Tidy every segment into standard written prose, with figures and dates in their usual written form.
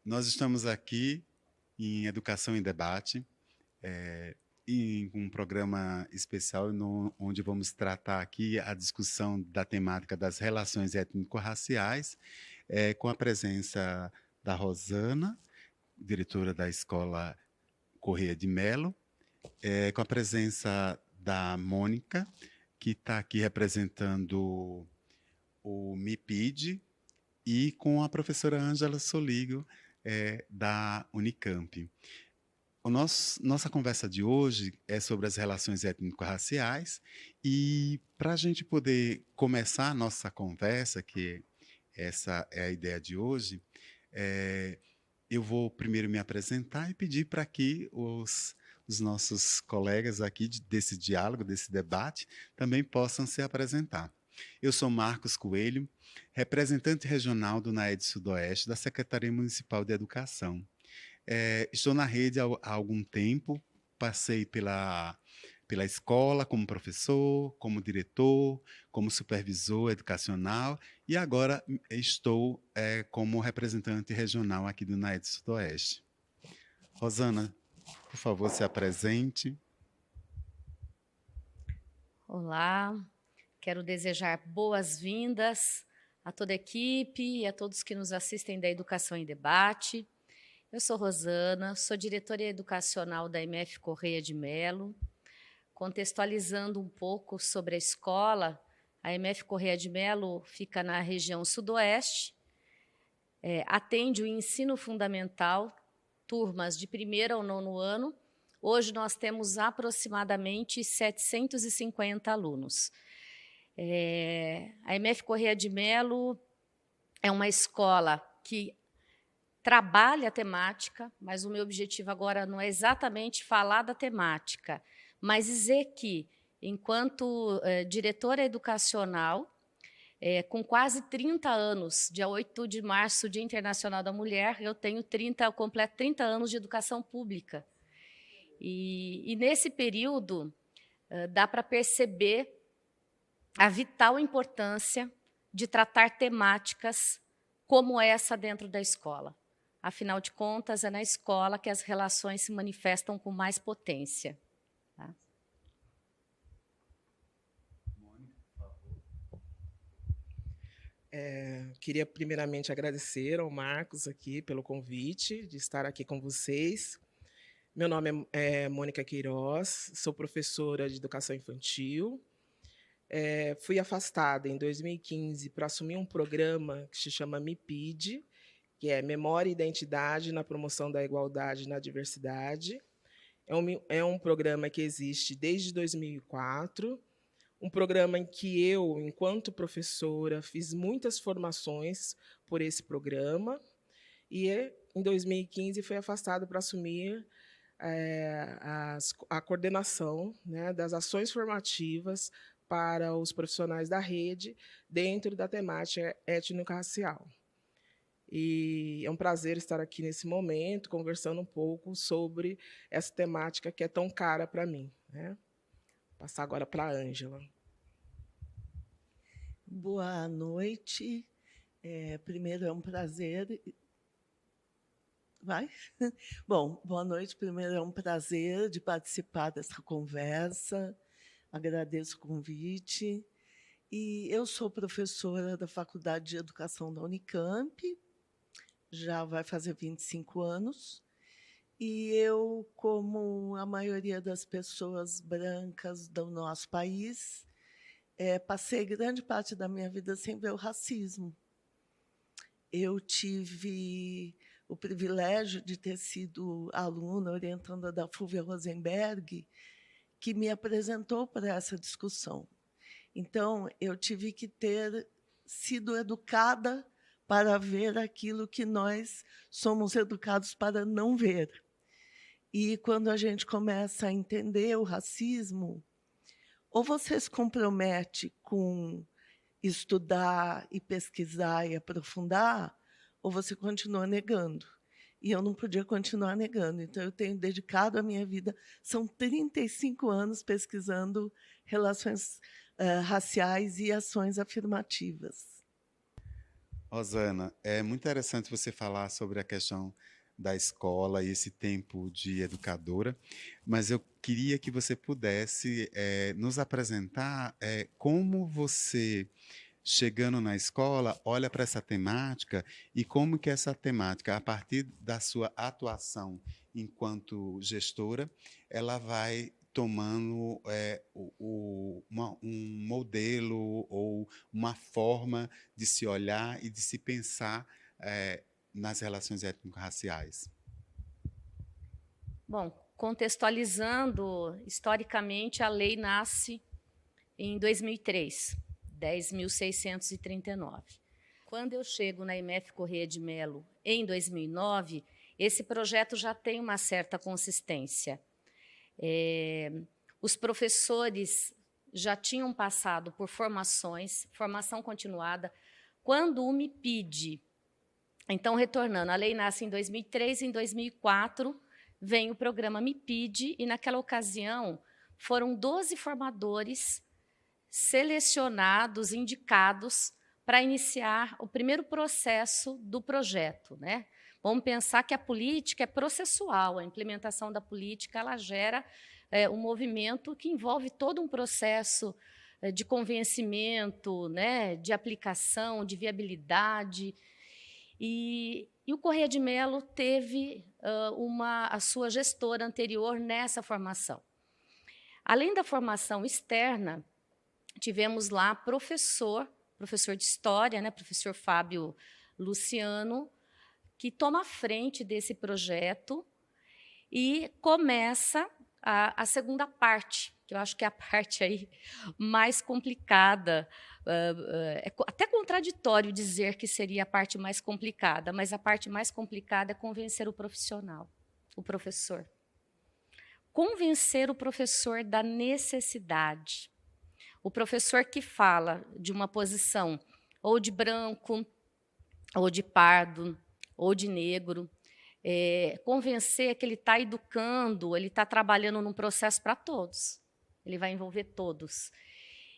Nós estamos aqui em Educação em Debate, em um programa especial onde vamos tratar aqui a discussão da temática das relações étnico-raciais, com a presença da Rosana, diretora da Escola Correia de Melo, com a presença da Mônica, que está aqui representando o MIPID, e com a professora Ângela Soligo, da Unicamp. Nossa conversa de hoje é sobre as relações étnico-raciais, e para a gente poder começar a nossa conversa, que essa é a ideia de hoje, é, eu vou primeiro me apresentar e pedir para que os nossos colegas aqui desse diálogo, desse debate, também possam se apresentar. Eu sou Marcos Coelho, representante regional do NAED Sudoeste, da Secretaria Municipal de Educação. Estou na rede há algum tempo, passei pela escola como professor, como diretor, como supervisor educacional e agora estou como representante regional aqui do NAED Sudoeste. Rosana, por favor, se apresente. Olá, quero desejar boas-vindas a toda a equipe e a todos que nos assistem da Educação em Debate. Eu sou Rosana, sou diretora educacional da MF Correia de Melo. Contextualizando um pouco sobre a escola, a MF Correia de Melo fica na região sudoeste, atende o ensino fundamental, turmas de 1º ao 9º ano. Hoje nós temos aproximadamente 750 alunos. A MF Correia de Melo é uma escola que trabalha a temática, mas o meu objetivo agora não é exatamente falar da temática, mas dizer que, enquanto diretora educacional, com quase 30 anos, dia 8 de março, Dia Internacional da Mulher, eu completo 30 anos de educação pública. E nesse período, dá para perceber a vital importância de tratar temáticas como essa dentro da escola. Afinal de contas, é na escola que as relações se manifestam com mais potência. Tá? Queria primeiramente agradecer ao Marcos aqui pelo convite de estar aqui com vocês. Meu nome é Mônica Queiroz, sou professora de educação infantil. Fui afastada em 2015 para assumir um programa que se chama MIPID, que é Memória e Identidade na Promoção da Igualdade e na Diversidade. É um programa que existe desde 2004, um programa em que eu, enquanto professora, fiz muitas formações por esse programa, e em 2015 fui afastada para assumir a coordenação, né, das ações formativas para os profissionais da rede dentro da temática étnico-racial. E é um prazer estar aqui nesse momento, conversando um pouco sobre essa temática que é tão cara para mim, né? Vou passar agora para a Ângela. Boa noite. Primeiro é um prazer. Vai? Bom, boa noite. Primeiro é um prazer de participar dessa conversa. Agradeço o convite. E eu sou professora da Faculdade de Educação da Unicamp, já vai fazer 25 anos. E eu, como a maioria das pessoas brancas do nosso país, passei grande parte da minha vida sem ver o racismo. Eu tive o privilégio de ter sido aluna orientanda da Fúvia Rosenberg, que me apresentou para essa discussão. Então, eu tive que ter sido educada para ver aquilo que nós somos educados para não ver. E, quando a gente começa a entender o racismo, ou você se compromete com estudar e pesquisar e aprofundar, ou você continua negando. E eu não podia continuar negando. Então, eu tenho dedicado a minha vida, são 35 anos pesquisando relações raciais e ações afirmativas. Rosana, é muito interessante você falar sobre a questão da escola e esse tempo de educadora, mas eu queria que você pudesse nos apresentar como você, chegando na escola, olha para essa temática e como que essa temática, a partir da sua atuação enquanto gestora, ela vai tomando um modelo ou uma forma de se olhar e de se pensar nas relações étnico-raciais. Bom, contextualizando, historicamente, a lei nasce em 2003, 10.639. Quando eu chego na IMF Corrêa de Melo, em 2009, esse projeto já tem uma certa consistência. Os professores já tinham passado por formação continuada. Quando o MIPID, então, retornando, a lei nasce em 2003, em 2004 vem o programa MIPID, e naquela ocasião foram 12 formadores selecionados, indicados, para iniciar o primeiro processo do projeto, né? Vamos pensar que a política é processual, a implementação da política ela gera um movimento que envolve todo um processo de convencimento, né, de aplicação, de viabilidade. E o Corrêa de Melo teve a sua gestora anterior nessa formação. Além da formação externa, tivemos lá professor de história, né, professor Fábio Luciano, que toma a frente desse projeto e começa a segunda parte, que eu acho que é a parte aí mais complicada. É até contraditório dizer que seria a parte mais complicada, mas a parte mais complicada é convencer o profissional, o professor. Convencer o professor da necessidade. O professor que fala de uma posição ou de branco, ou de pardo, ou de negro, convencer que ele está educando, ele está trabalhando num processo para todos. Ele vai envolver todos.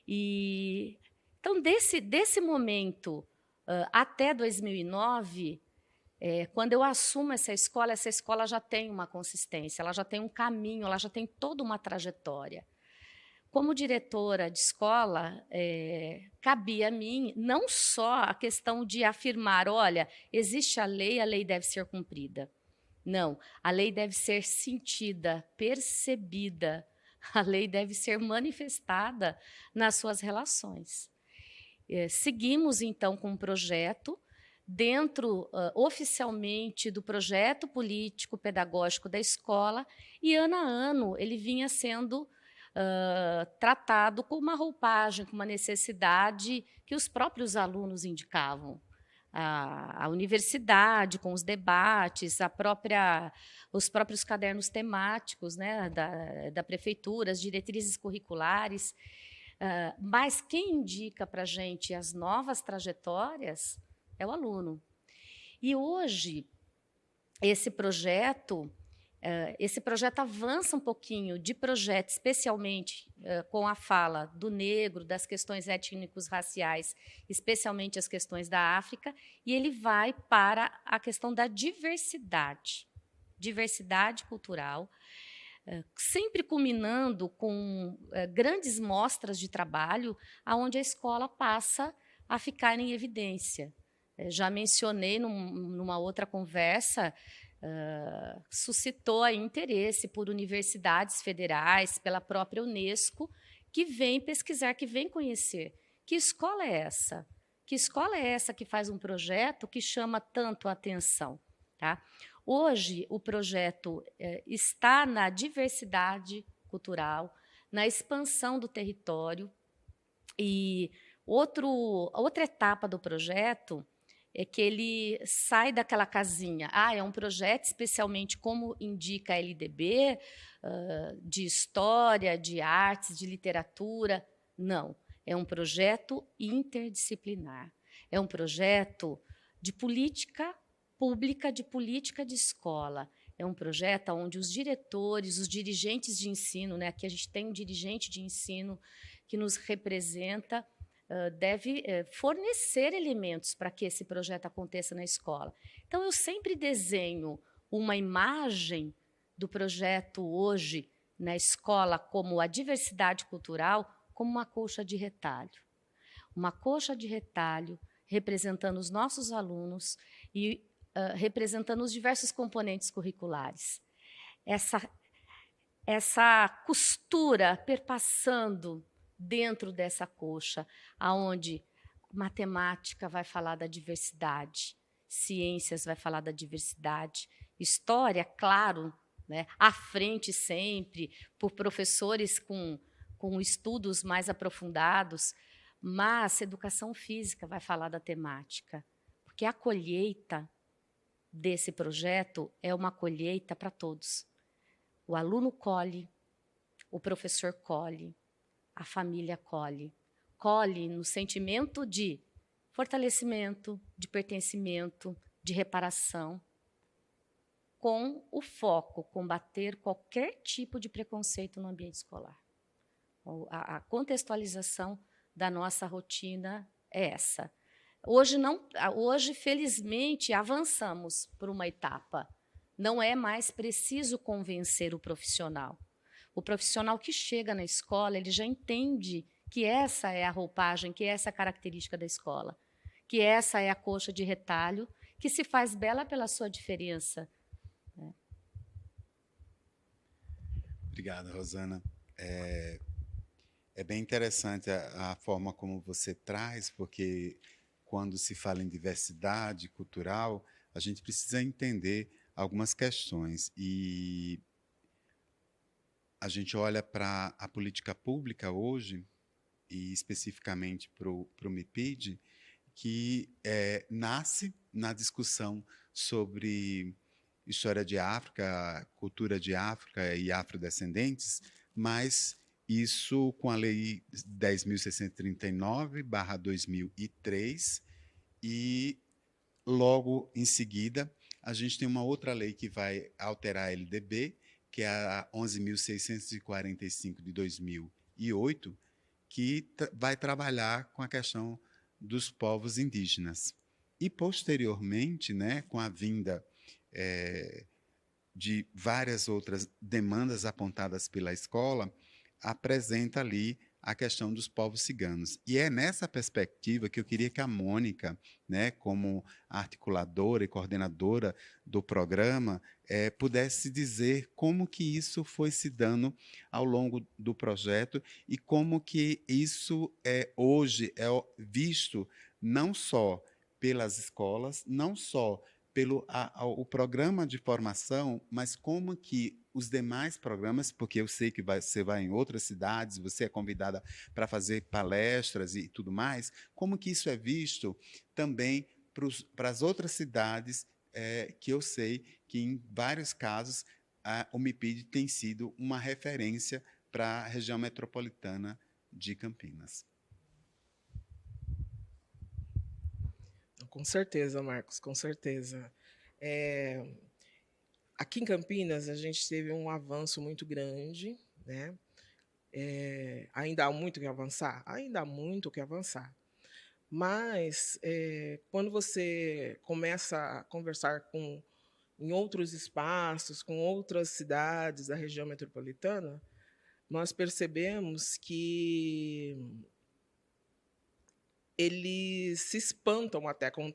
Então, desse momento até 2009, quando eu assumo essa escola já tem uma consistência, ela já tem um caminho, ela já tem toda uma trajetória. Como diretora de escola, cabia a mim não só a questão de afirmar, olha, existe a lei deve ser cumprida. Não, a lei deve ser sentida, percebida, a lei deve ser manifestada nas suas relações. Seguimos, então, com um projeto, dentro, oficialmente, do projeto político-pedagógico da escola, e, ano a ano, ele vinha sendo tratado com uma roupagem, com uma necessidade que os próprios alunos indicavam. A universidade, com os debates, os próprios cadernos temáticos, né, da prefeitura, as diretrizes curriculares. Mas quem indica para a gente as novas trajetórias é o aluno. E hoje, esse projeto avança um pouquinho de projeto, especialmente com a fala do negro, das questões étnicos raciais, especialmente as questões da África, e ele vai para a questão da diversidade cultural, sempre culminando com grandes mostras de trabalho, onde a escola passa a ficar em evidência. Já mencionei numa outra conversa, suscitou aí interesse por universidades federais, pela própria Unesco, que vem pesquisar, que vem conhecer. Que escola é essa? Que escola é essa que faz um projeto que chama tanto a atenção? Tá? Hoje, o projeto está na diversidade cultural, na expansão do território, e outra etapa do projeto é que ele sai daquela casinha. É um projeto, especialmente como indica a LDB, de história, de artes, de literatura. Não, é um projeto interdisciplinar. É um projeto de política pública, de política de escola. É um projeto onde os diretores, os dirigentes de ensino, né, aqui a gente tem um dirigente de ensino que nos representa, deve fornecer elementos para que esse projeto aconteça na escola. Então, eu sempre desenho uma imagem do projeto hoje na escola como a diversidade cultural, como uma colcha de retalho. Uma colcha de retalho representando os nossos alunos e representando os diversos componentes curriculares. Essa costura perpassando dentro dessa coxa, aonde matemática vai falar da diversidade, ciências vai falar da diversidade, história, claro, né, à frente sempre, por professores com estudos mais aprofundados, mas educação física vai falar da temática, porque a colheita desse projeto é uma colheita para todos. O aluno colhe, o professor colhe, a família colhe. Colhe no sentimento de fortalecimento, de pertencimento, de reparação, com o foco, combater qualquer tipo de preconceito no ambiente escolar. A contextualização da nossa rotina é essa. Hoje, felizmente, avançamos por uma etapa. Não é mais preciso convencer o profissional. O profissional que chega na escola, ele já entende que essa é a roupagem, que essa é a característica da escola, que essa é a coxa de retalho, que se faz bela pela sua diferença. Obrigado, Rosana. É bem interessante a forma como você traz, porque quando se fala em diversidade cultural, a gente precisa entender algumas questões. E a gente olha para a política pública hoje, e especificamente para o MIPID, que nasce na discussão sobre história de África, cultura de África e afrodescendentes, mas isso com a Lei 10.639/2003, e logo em seguida a gente tem uma outra lei que vai alterar a LDB, que é a 11.645 de 2008, que vai trabalhar com a questão dos povos indígenas. E, posteriormente, né, com a vinda de várias outras demandas apontadas pela escola, apresenta ali a questão dos povos ciganos. E é nessa perspectiva que eu queria que a Mônica, né, como articuladora e coordenadora do programa, pudesse dizer como que isso foi se dando ao longo do projeto e como que isso hoje é visto não só pelas escolas, não só pelo o programa de formação, mas como que os demais programas, porque eu sei que você vai em outras cidades, você é convidada para fazer palestras e tudo mais, como que isso é visto também para as outras cidades, que eu sei que, em vários casos, o MIPID tem sido uma referência para a região metropolitana de Campinas. Com certeza, Marcos, com certeza. Aqui em Campinas, a gente teve um avanço muito grande, né? Ainda há muito que avançar? Ainda há muito que avançar. Mas, quando você começa a conversar em outros espaços, com outras cidades da região metropolitana, nós percebemos que eles se espantam até com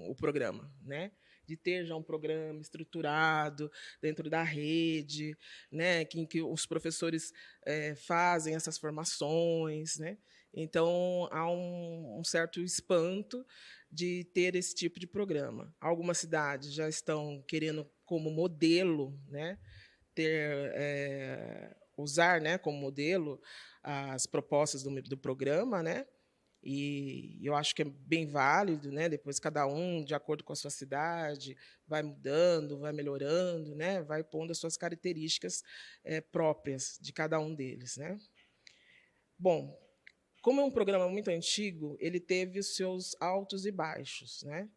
o programa, né? De ter já um programa estruturado dentro da rede, né? em que os professores fazem essas formações, né? Então, há um certo espanto de ter esse tipo de programa. Algumas cidades já estão querendo, como modelo, né? Usar, né, como modelo as propostas do programa, né? E eu acho que é bem válido, né? Depois cada um, de acordo com a sua cidade, vai mudando, vai melhorando, né? Vai pondo as suas características próprias de cada um deles, né? Bom, como é um programa muito antigo, ele teve os seus altos e baixos, né?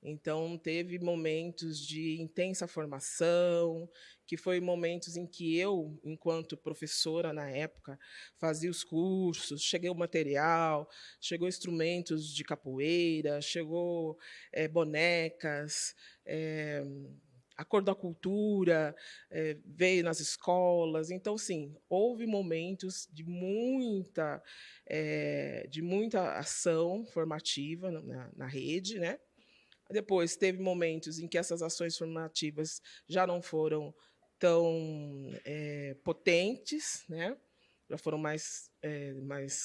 Então, teve momentos de intensa formação, que foi momentos em que eu, enquanto professora na época, fazia os cursos, cheguei o material, chegou instrumentos de capoeira, chegou bonecas, a cor da cultura veio nas escolas. Então, sim, houve momentos de muita ação formativa na rede, né? Depois, teve momentos em que essas ações formativas já não foram tão potentes, né? Já foram mais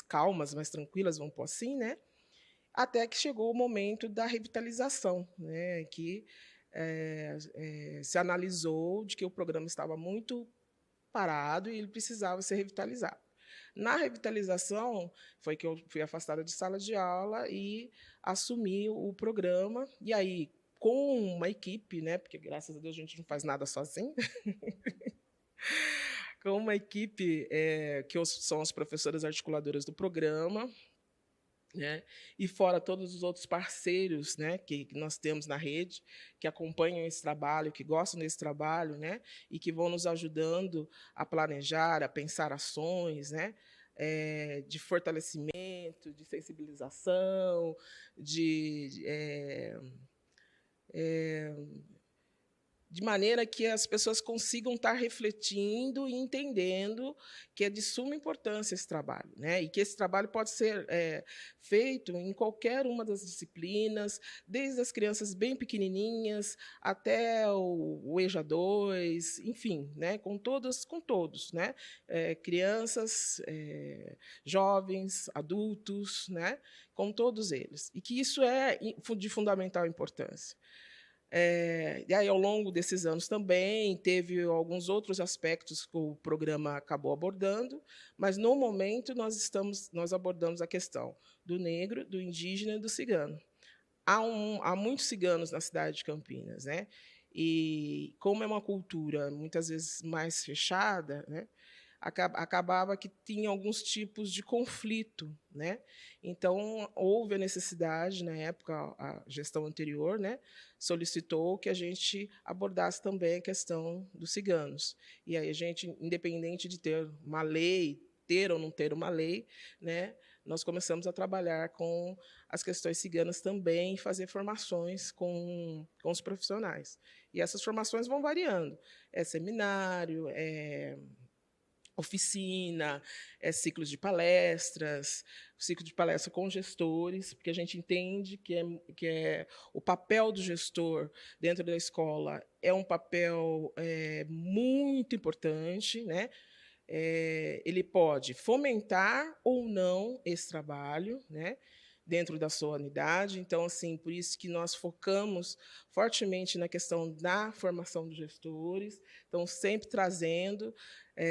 calmas, mais tranquilas, vamos pôr assim, né? Até que chegou o momento da revitalização, né? Que se analisou de que o programa estava muito parado e ele precisava ser revitalizado. Na revitalização, foi que eu fui afastada de sala de aula e assumi o programa. E aí, com uma equipe, né, porque, graças a Deus, a gente não faz nada sozinho, com uma equipe que são as professoras articuladoras do programa, né? E fora todos os outros parceiros, né, que nós temos na rede, que acompanham esse trabalho, que gostam desse trabalho, né, e que vão nos ajudando a planejar, a pensar ações, né, de fortalecimento, de sensibilização, de maneira que as pessoas consigam estar refletindo e entendendo que é de suma importância esse trabalho, né? E que esse trabalho pode ser feito em qualquer uma das disciplinas, desde as crianças bem pequenininhas até o EJA 2, enfim, né? Com todos, né? Crianças, jovens, adultos, né? Com todos eles. E que isso é de fundamental importância. E aí, ao longo desses anos também, teve alguns outros aspectos que o programa acabou abordando, mas, no momento, nós abordamos a questão do negro, do indígena e do cigano. Há muitos ciganos na cidade de Campinas, né? E, como é uma cultura, muitas vezes, mais fechada, né? Acabava que tinha alguns tipos de conflito, né? Então, houve a necessidade, na época, a gestão anterior, né, solicitou que a gente abordasse também a questão dos ciganos. E aí a gente, independente de ter uma lei, ter ou não ter uma lei, né, nós começamos a trabalhar com as questões ciganas também, fazer formações com os profissionais. E essas formações vão variando. É seminário, oficina, ciclos de palestras, ciclo de palestra com gestores, porque a gente entende que o papel do gestor dentro da escola é um papel muito importante, né? Ele pode fomentar ou não esse trabalho, né, dentro da sua unidade. Então, assim, por isso que nós focamos fortemente na questão da formação dos gestores, então, sempre trazendo,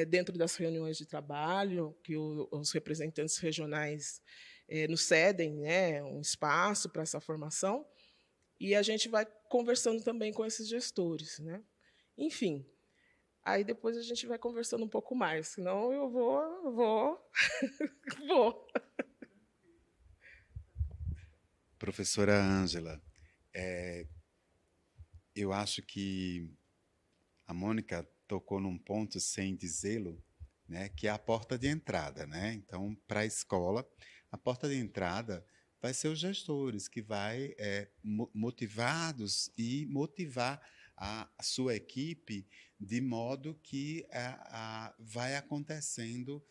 dentro das reuniões de trabalho, que os representantes regionais nos cedem, né, um espaço para essa formação, e a gente vai conversando também com esses gestores, né? Enfim, aí depois a gente vai conversando um pouco mais, senão eu vou. Professora Ângela, eu acho que a Mônica tocou num ponto, sem dizê-lo, né, que é a porta de entrada, né? Então, para a escola, a porta de entrada vai ser os gestores, que vai motivados e motivar a sua equipe de modo que vai acontecendo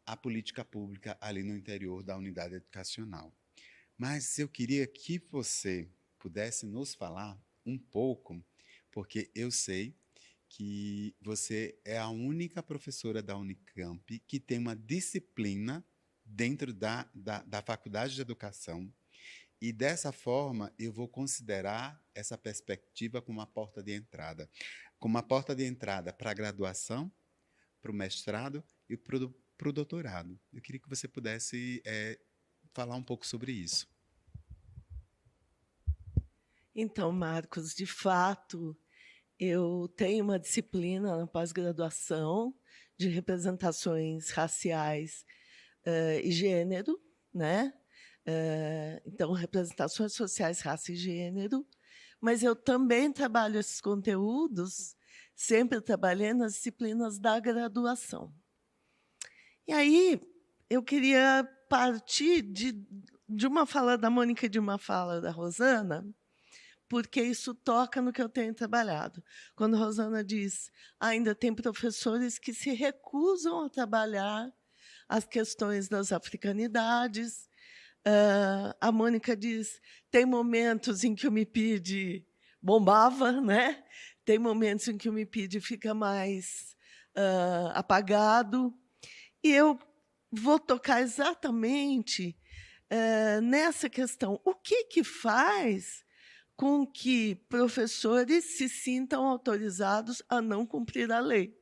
a política pública ali no interior da unidade educacional. Mas eu queria que você pudesse nos falar um pouco, porque eu sei que você é a única professora da Unicamp que tem uma disciplina dentro da Faculdade de Educação, e dessa forma eu vou considerar essa perspectiva como uma porta de entrada. Como uma porta de entrada para a graduação, para o mestrado e para o doutorado. Eu queria que você pudesse falar um pouco sobre isso. Então, Marcos, de fato, eu tenho uma disciplina na pós-graduação de representações raciais e gênero, né? Então, representações sociais, raça e gênero, mas eu também trabalho esses conteúdos, sempre trabalhei nas disciplinas da graduação. E aí, eu queria partir de uma fala da Mônica e de uma fala da Rosana, porque isso toca no que eu tenho trabalhado. Quando a Rosana diz, ainda tem professores que se recusam a trabalhar as questões das africanidades. A Mônica diz, tem momentos em que o MIPID bombava, né? Tem momentos em que o MIPID fica mais apagado. E eu vou tocar exatamente nessa questão. O que faz com que professores se sintam autorizados a não cumprir a lei?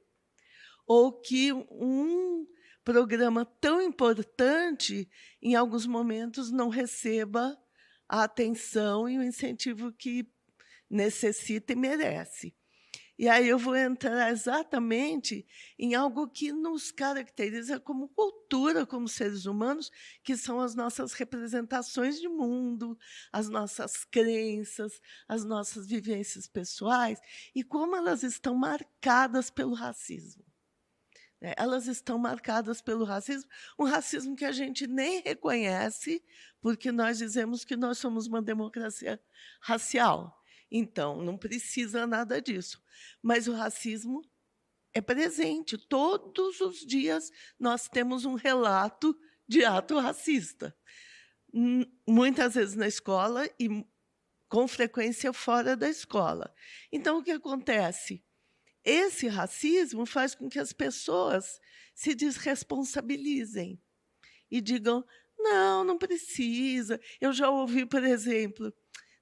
Ou que um programa tão importante, em alguns momentos, não receba a atenção e o incentivo que necessita e merece. E aí eu vou entrar exatamente em algo que nos caracteriza como cultura, como seres humanos, que são as nossas representações de mundo, as nossas crenças, as nossas vivências pessoais, e como elas estão marcadas pelo racismo. Elas estão marcadas pelo racismo, um racismo que a gente nem reconhece, porque nós dizemos que nós somos uma democracia racial. Então, não precisa nada disso. Mas o racismo é presente. Todos os dias nós temos um relato de ato racista. Muitas vezes na escola e, com frequência, fora da escola. Então, o que acontece? Esse racismo faz com que as pessoas se desresponsabilizem e digam, não precisa. Eu já ouvi, por exemplo,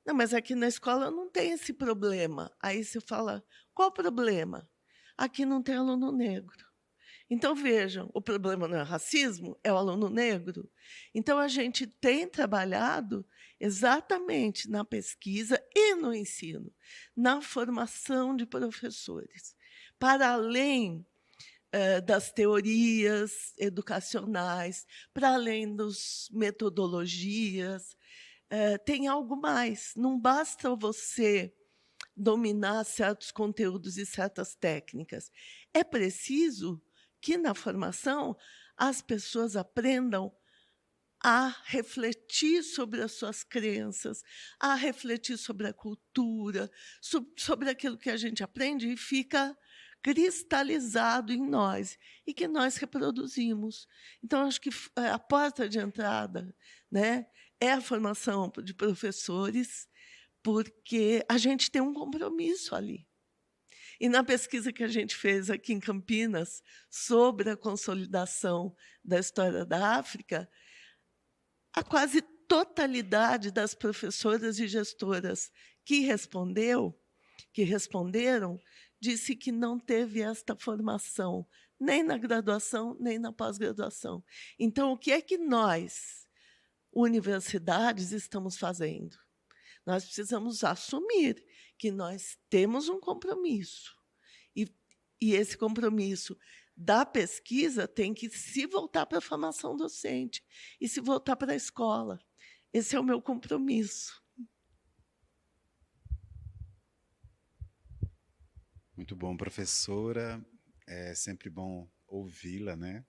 não, mas aqui na escola não tem esse problema. Aí você fala, qual o problema? Aqui não tem aluno negro. Então, vejam, o problema não é racismo, é o aluno negro. Então, a gente tem trabalhado exatamente na pesquisa e no ensino, na formação de professores, para além das teorias educacionais, para além das metodologias, tem algo mais. Não basta você dominar certos conteúdos e certas técnicas. É preciso que, na formação, as pessoas aprendam a refletir sobre as suas crenças, a refletir sobre a cultura, sobre aquilo que a gente aprende e fica cristalizado em nós e que nós reproduzimos. Então, acho que a porta de entrada, né, é a formação de professores, porque a gente tem um compromisso ali. E na pesquisa que a gente fez aqui em Campinas sobre a consolidação da história da África, a quase totalidade das professoras e gestoras que responderam, disse que não teve esta formação, nem na graduação, nem na pós-graduação. Então, o que é que nós, universidades, estamos fazendo? Nós precisamos assumir que nós temos um compromisso. E esse compromisso da pesquisa tem que se voltar para a formação docente e se voltar para a escola. Esse é o meu compromisso. Muito bom, professora. É sempre bom ouvi-la, né?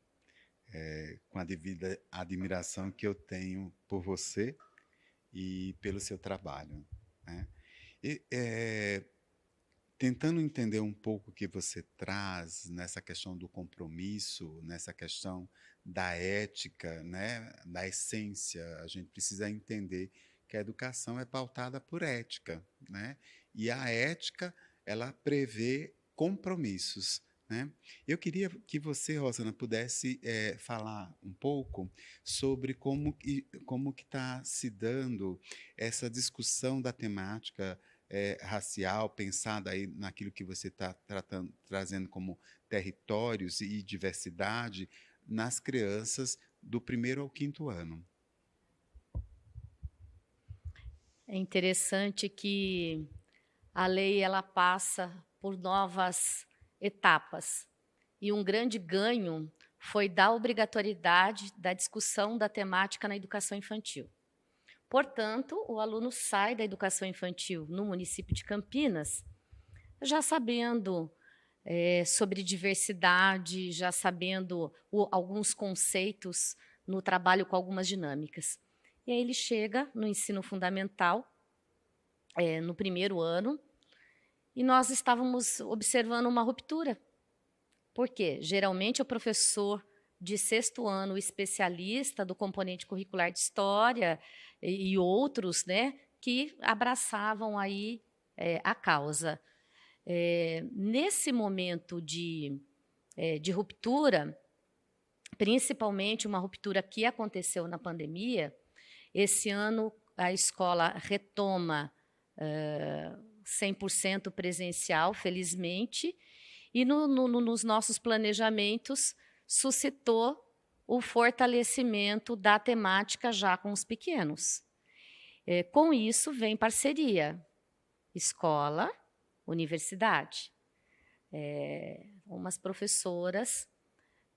Com a devida admiração que eu tenho por você e pelo seu trabalho, né? E, tentando entender um pouco o que você traz nessa questão do compromisso, nessa questão da ética, né, da essência, a gente precisa entender que a educação é pautada por ética, né? E a ética, ela prevê compromissos, né? Eu queria que você, Rosana, pudesse falar um pouco sobre como que está se dando essa discussão da temática racial, pensada aí naquilo que você está trazendo como territórios e diversidade nas crianças do 1º ao 5º ano. É interessante que a lei ela passa por novas etapas e um grande ganho foi da obrigatoriedade da discussão da temática na educação infantil. Portanto, o aluno sai da educação infantil no município de Campinas já sabendo sobre diversidade, já sabendo alguns conceitos no trabalho com algumas dinâmicas. E aí ele chega no ensino fundamental, no primeiro ano, e nós estávamos observando uma ruptura. Por quê? Geralmente o professor de sexto ano, o especialista do componente curricular de história e outros, né, que abraçavam aí a causa. Nesse momento de ruptura, principalmente uma ruptura que aconteceu na pandemia, esse ano a escola retoma 100% presencial, felizmente, e nos nossos planejamentos suscitou o fortalecimento da temática já com os pequenos. Com isso vem parceria, escola, universidade. Umas professoras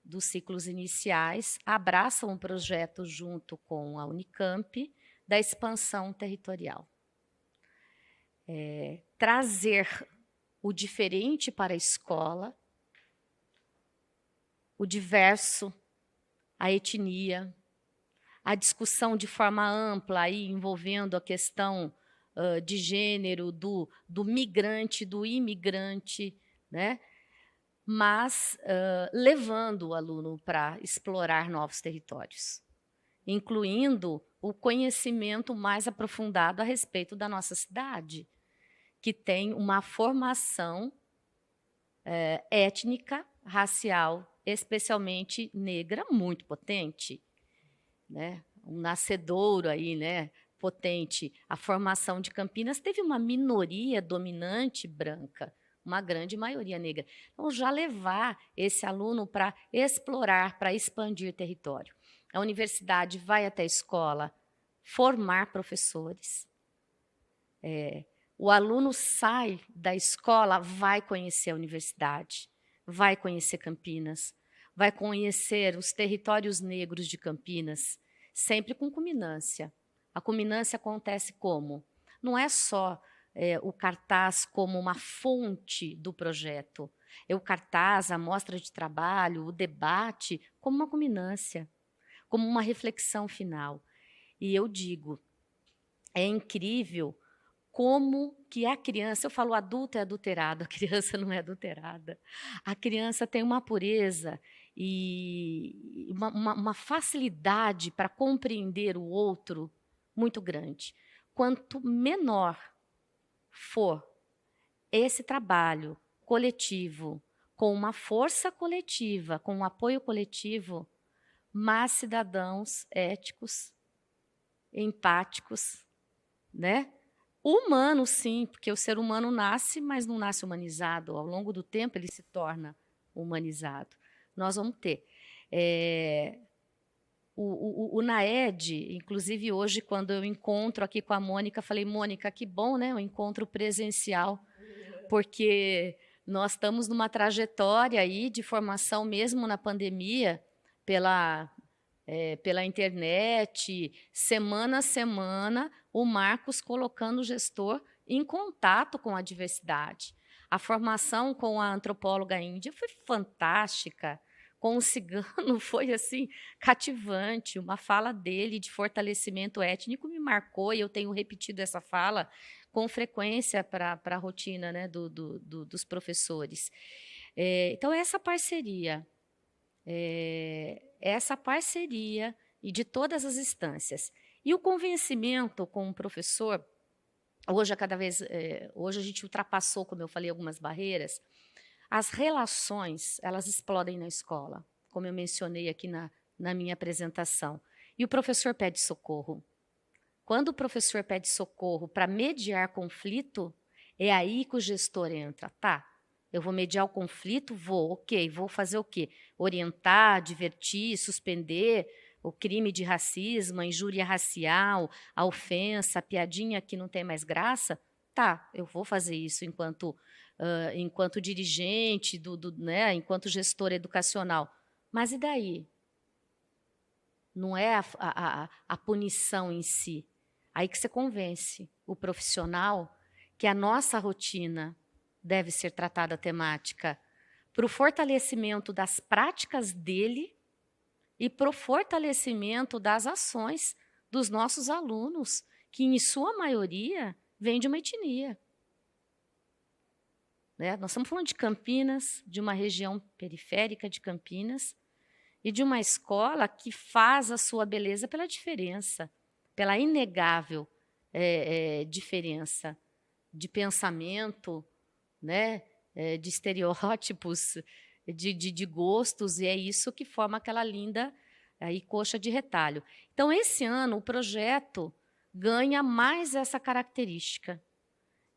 dos ciclos iniciais abraçam um projeto junto com a Unicamp da expansão territorial. Trazer o diferente para a escola, o diverso, a etnia, a discussão de forma ampla, aí, envolvendo a questão de gênero, do migrante, do imigrante, né? Mas levando o aluno para explorar novos territórios, incluindo o conhecimento mais aprofundado a respeito da nossa cidade, que tem uma formação étnica, racial, especialmente negra, muito potente, né? Um nascedouro aí, né? Potente. A formação de Campinas teve uma minoria dominante branca, uma grande maioria negra. Então, já levar esse aluno para explorar, para expandir território. A universidade vai até a escola formar professores. O aluno sai da escola, vai conhecer a universidade, vai conhecer Campinas, vai conhecer os territórios negros de Campinas, sempre com culminância. A culminância acontece como? Não é só o cartaz como uma fonte do projeto, é o cartaz, a mostra de trabalho, o debate, como uma culminância, como uma reflexão final. E eu digo, é incrível como que a criança, eu falo adulto é adulterado, a criança não é adulterada. A criança tem uma pureza e uma facilidade para compreender o outro muito grande. Quanto menor for esse trabalho coletivo, com uma força coletiva, com um apoio coletivo, mais cidadãos éticos, empáticos, né? Humano, sim, porque o ser humano nasce, mas não nasce humanizado. Ao longo do tempo, ele se torna humanizado. Nós vamos ter. O NAED, inclusive hoje, quando eu encontro aqui com a Mônica, falei, Mônica, que bom, né? O encontro presencial, porque nós estamos numa trajetória aí de formação, mesmo na pandemia, pela internet, semana a semana, o Marcos colocando o gestor em contato com a diversidade. A formação com a antropóloga índia foi fantástica, com o cigano foi assim cativante, uma fala dele de fortalecimento étnico me marcou, e eu tenho repetido essa fala com frequência para a rotina, né, dos professores. Então, essa parceria e de todas as instâncias. E o convencimento com o professor, hoje a gente ultrapassou, como eu falei, algumas barreiras. As relações, elas explodem na escola, como eu mencionei aqui na minha apresentação. E o professor pede socorro. Quando o professor pede socorro para mediar conflito, é aí que o gestor entra, tá? Eu vou mediar o conflito? Vou fazer o quê? Orientar, divertir, suspender o crime de racismo, a injúria racial, a ofensa, a piadinha que não tem mais graça? Tá, eu vou fazer isso enquanto dirigente, né, enquanto gestor educacional. Mas e daí? Não é a punição em si. Aí que você convence o profissional que a nossa rotina deve ser tratada temática para o fortalecimento das práticas dele e para o fortalecimento das ações dos nossos alunos, que, em sua maioria, vêm de uma etnia. Né? Nós estamos falando de Campinas, de uma região periférica de Campinas, e de uma escola que faz a sua beleza pela diferença, pela inegável diferença de pensamento, né? De estereótipos, de gostos, e é isso que forma aquela linda aí, coxa de retalho. Então, esse ano, o projeto ganha mais essa característica.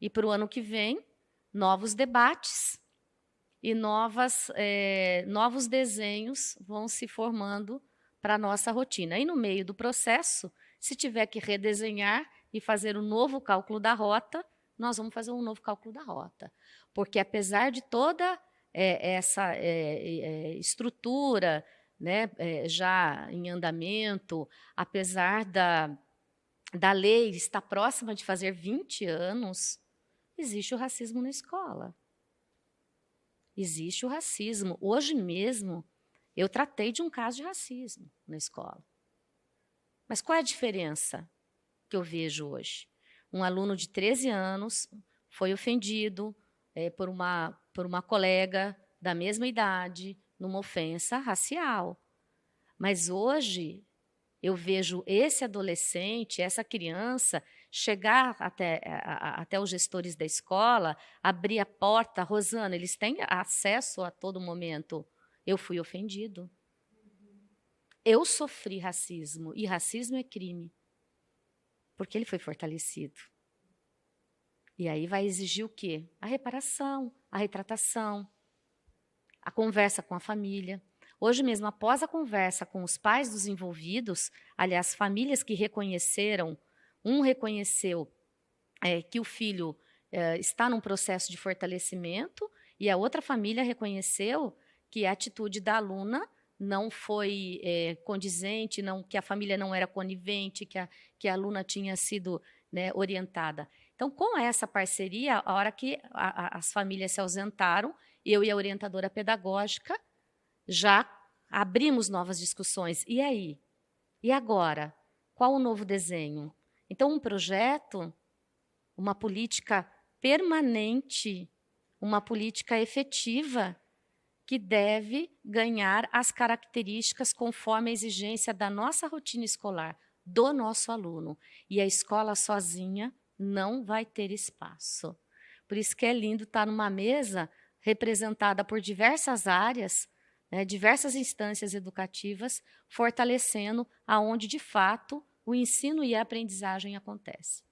E para o ano que vem, novos debates e novos desenhos vão se formando para a nossa rotina. E no meio do processo, se tiver que redesenhar e fazer um novo cálculo da rota, nós vamos fazer um novo cálculo da rota. Porque, apesar de toda essa estrutura, né, já em andamento, apesar da lei estar próxima de fazer 20 anos, existe o racismo na escola. Existe o racismo. Hoje mesmo, eu tratei de um caso de racismo na escola. Mas qual é a diferença que eu vejo hoje? Um aluno de 13 anos foi ofendido por uma colega da mesma idade, numa ofensa racial. Mas hoje eu vejo esse adolescente, essa criança, chegar até os gestores da escola, abrir a porta. Rosana, eles têm acesso a todo momento. Eu fui ofendido. Eu sofri racismo, e racismo é crime, porque ele foi fortalecido. E aí vai exigir o quê? A reparação, a retratação, a conversa com a família. Hoje mesmo, após a conversa com os pais dos envolvidos, aliás, famílias que reconheceram, um reconheceu que o filho está num processo de fortalecimento, e a outra família reconheceu que a atitude da aluna não foi condizente, que a família não era conivente, que a aluna tinha sido, né, orientada. Então, com essa parceria, a hora que as famílias se ausentaram, eu e a orientadora pedagógica já abrimos novas discussões. E aí? E agora? Qual o novo desenho? Então, um projeto, uma política permanente, uma política efetiva, que deve ganhar as características conforme a exigência da nossa rotina escolar, do nosso aluno. E a escola sozinha não vai ter espaço. Por isso que é lindo estar numa mesa representada por diversas áreas, diversas instâncias educativas, fortalecendo aonde, de fato, o ensino e a aprendizagem acontece.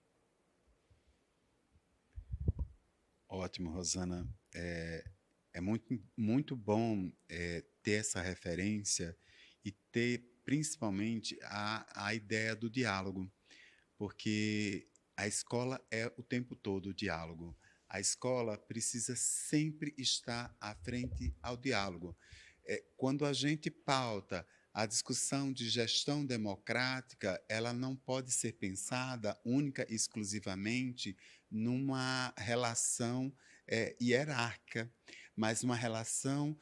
Ótimo, Rosana. É muito, muito bom ter essa referência e ter, principalmente, a ideia do diálogo, porque a escola é o tempo todo o diálogo. A escola precisa sempre estar à frente ao diálogo. Quando a gente pauta a discussão de gestão democrática, ela não pode ser pensada única e exclusivamente numa relação hierárquica, mas uma relação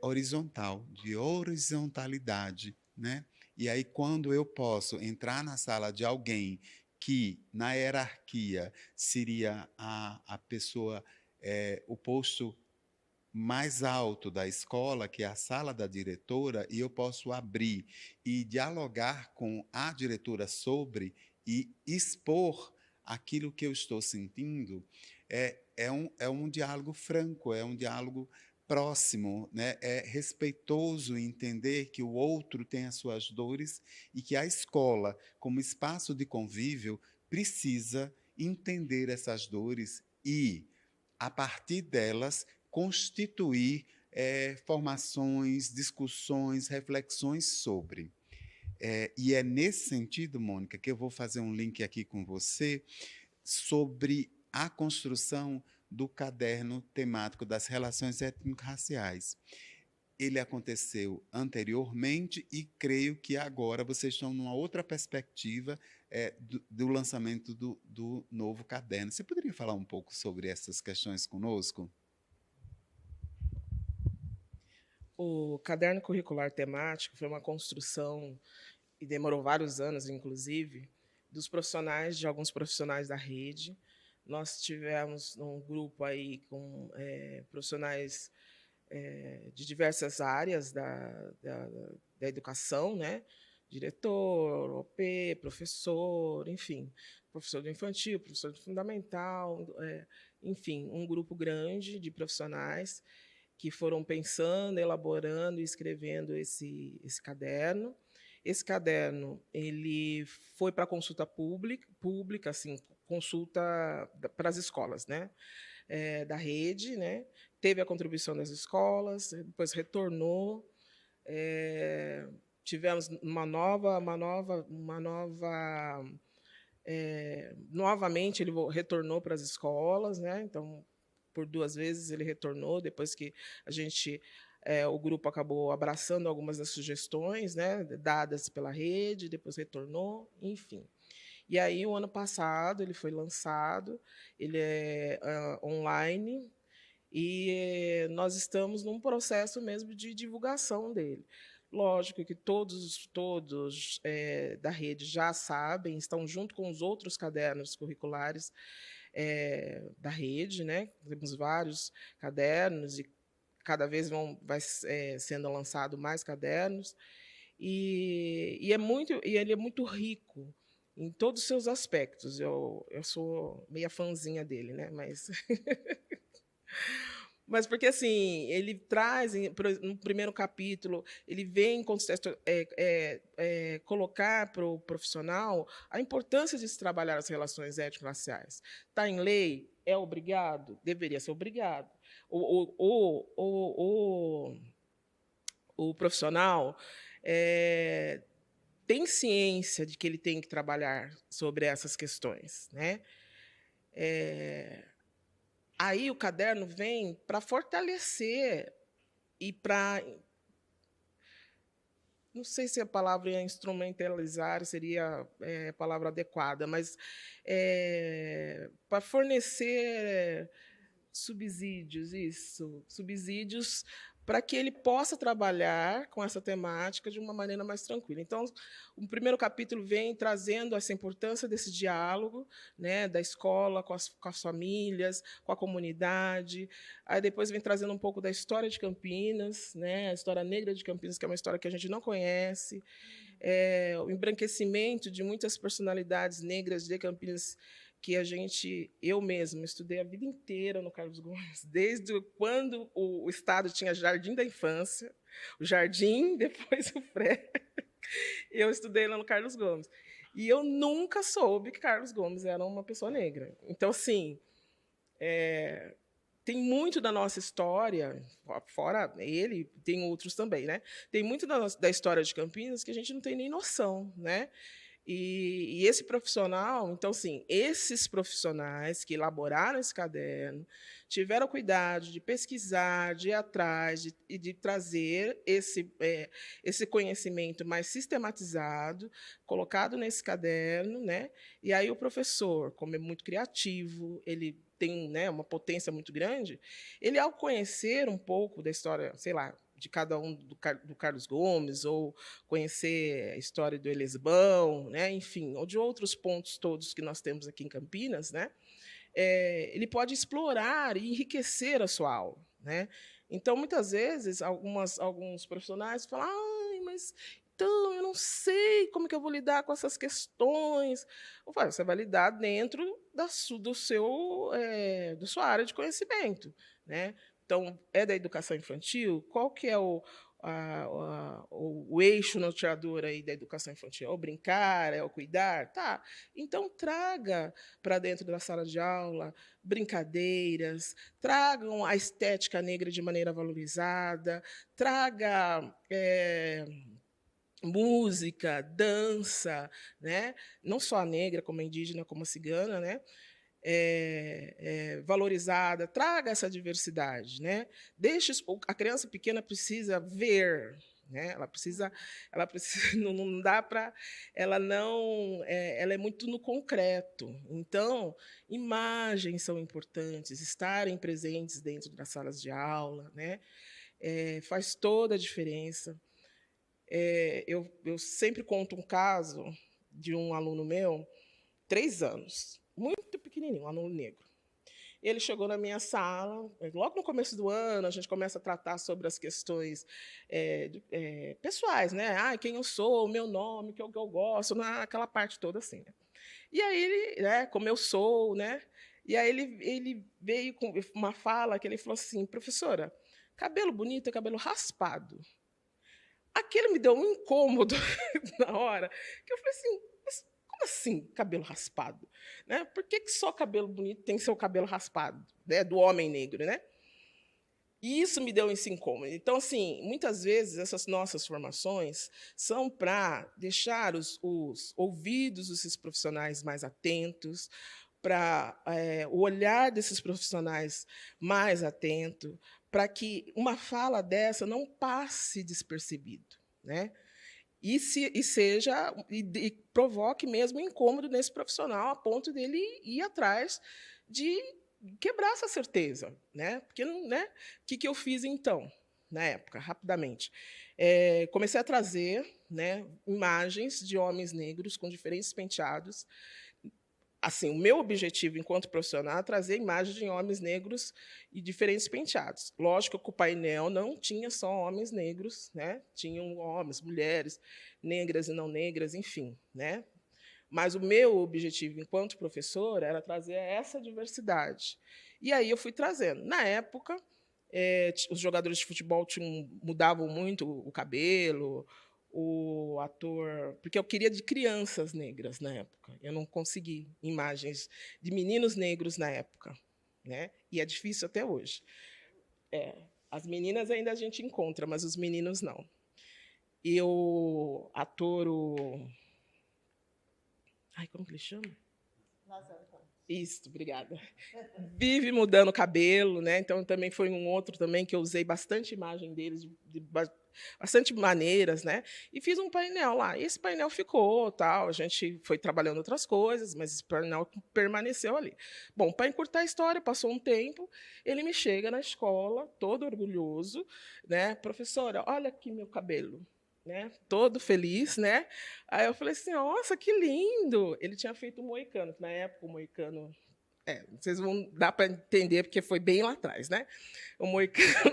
horizontal, de horizontalidade, né? E aí, quando eu posso entrar na sala de alguém que, na hierarquia, seria a pessoa, o posto mais alto da escola, que é a sala da diretora, e eu posso abrir e dialogar com a diretora sobre e expor aquilo que eu estou sentindo, é um diálogo franco, é um diálogo próximo, né? É respeitoso entender que o outro tem as suas dores e que a escola, como espaço de convívio, precisa entender essas dores e, a partir delas, constituir formações, discussões, reflexões sobre. E é nesse sentido, Mônica, que eu vou fazer um link aqui com você sobre a construção do caderno temático das relações étnico-raciais. ele aconteceu anteriormente e creio que agora vocês estão numa outra perspectiva do lançamento do novo caderno. Você poderia falar um pouco sobre essas questões conosco? O caderno curricular temático foi uma construção, e demorou vários anos, inclusive, de alguns profissionais da rede. Nós tivemos um grupo aí com profissionais de diversas áreas da educação, né? Diretor, OP, professor, enfim, professor do infantil, professor do fundamental, enfim, um grupo grande de profissionais que foram pensando, elaborando e escrevendo esse caderno. Esse caderno ele foi para consulta pública, assim, consulta para as escolas, né? Da rede, né? Teve a contribuição das escolas, depois retornou. Tivemos novamente ele retornou para as escolas, né? Então, por 2 vezes ele retornou, depois que o grupo acabou abraçando algumas das sugestões, né, dadas pela rede, depois retornou, enfim. E aí, o ano passado, ele foi lançado, ele é online, e nós estamos num processo mesmo de divulgação dele. Lógico que todos da rede já sabem, estão junto com os outros cadernos curriculares da rede, né? Temos vários cadernos e cada vez vai sendo lançado mais cadernos, e ele é muito rico em todos os seus aspectos. Eu sou meia fãzinha dele, né? Mas porque, assim, ele traz, no primeiro capítulo, ele vem colocar para o profissional a importância de se trabalhar as relações étnico-raciais. Está em lei? É obrigado? Deveria ser obrigado. O profissional tem ciência de que ele tem que trabalhar sobre essas questões, né? Aí o caderno vem para fortalecer e para... Não sei se a palavra instrumentalizar seria a palavra adequada, mas para fornecer subsídios para que ele possa trabalhar com essa temática de uma maneira mais tranquila. Então, o primeiro capítulo vem trazendo essa importância desse diálogo, né, da escola com as famílias, com a comunidade. Aí depois vem trazendo um pouco da história de Campinas, né, a história negra de Campinas, que é uma história que a gente não conhece, o embranquecimento de muitas personalidades negras de Campinas, que eu mesma estudei a vida inteira no Carlos Gomes, desde quando o Estado tinha Jardim da Infância, o Jardim, depois o Pré. Eu estudei lá no Carlos Gomes. E eu nunca soube que Carlos Gomes era uma pessoa negra. Então, assim, tem muito da nossa história, fora ele, tem outros também, né? Tem muito da história de Campinas que a gente não tem nem noção, né? E esse profissional, então, assim, esses profissionais que elaboraram esse caderno tiveram cuidado de pesquisar, de ir atrás, de trazer esse conhecimento mais sistematizado, colocado nesse caderno, né? E aí o professor, como é muito criativo, ele tem, né, uma potência muito grande, ele, ao conhecer um pouco da história, sei lá, de cada um do Carlos Gomes, ou conhecer a história do Elesbão, né, enfim, ou de outros pontos todos que nós temos aqui em Campinas, né, ele pode explorar e enriquecer a sua aula, né? Então, muitas vezes, alguns profissionais falam: "Ai, mas então eu não sei como que eu vou lidar com essas questões". Eu falo: você vai lidar dentro da sua área de conhecimento, né? Então, é da educação infantil? Qual que é o eixo norteador aí da educação infantil? É o brincar? É o cuidar? Tá. Então, traga para dentro da sala de aula brincadeiras, tragam a estética negra de maneira valorizada, traga música, dança, né? Não só a negra, como a indígena, como a cigana, né? valorizada, traga essa diversidade, né? Deixe a criança pequena precisa ver, né? Ela precisa não dá para, ela é muito no concreto. Então, imagens são importantes, estarem presentes dentro das salas de aula, né? Faz toda a diferença. Eu sempre conto um caso de um aluno meu, 3 anos, muito pequenininho, um aluno negro. Ele chegou na minha sala, logo no começo do ano, a gente começa a tratar sobre as questões pessoais, né? Quem eu sou, o meu nome, o que eu gosto, aquela parte toda assim. Né? E aí ele, né, como eu sou, né? E aí ele veio com uma fala que ele falou assim, professora, cabelo bonito é cabelo raspado. Aquilo me deu um incômodo na hora, que eu falei assim, mas como assim cabelo raspado? Né? Por que só cabelo bonito tem que ser o cabelo raspado, né? Do homem negro? Né? E isso me deu esse incômodo. Então, assim, muitas vezes, essas nossas formações são para deixar os ouvidos desses profissionais mais atentos, para o olhar desses profissionais mais atento, para que uma fala dessa não passe despercebido, né? E provoque mesmo incômodo nesse profissional a ponto dele ir atrás de quebrar essa certeza, né? Porque né? O que eu fiz então na época, rapidamente? Comecei a trazer, né, imagens de homens negros com diferentes penteados. Assim, o meu objetivo, enquanto profissional, é trazer imagens de homens negros e diferentes penteados. Lógico que o painel não tinha só homens negros, né? Tinham homens, mulheres, negras e não negras, enfim. Né? Mas o meu objetivo, enquanto professora, era trazer essa diversidade. E aí eu fui trazendo. Na época, os jogadores de futebol mudavam muito o cabelo, o ator, porque eu queria de crianças negras na época. Eu não consegui imagens de meninos negros na época, né? E é difícil até hoje. As meninas ainda a gente encontra, mas os meninos não. E o ator, como que ele chama? Lázaro Ramos. Isso, obrigada. Vive mudando o cabelo, né? Então também foi um outro também que eu usei bastante imagem deles de bastante maneiras, né? E fiz um painel lá. E esse painel ficou, tal. A gente foi trabalhando outras coisas, mas esse painel permaneceu ali. Bom, para encurtar a história, passou um tempo, ele me chega na escola, todo orgulhoso, né? Professora, olha aqui meu cabelo. Né, todo feliz, né? Aí eu falei assim, nossa, que lindo! Ele tinha feito um moicano, que na época o moicano, vocês vão dar para entender porque foi bem lá atrás, né? O moicano,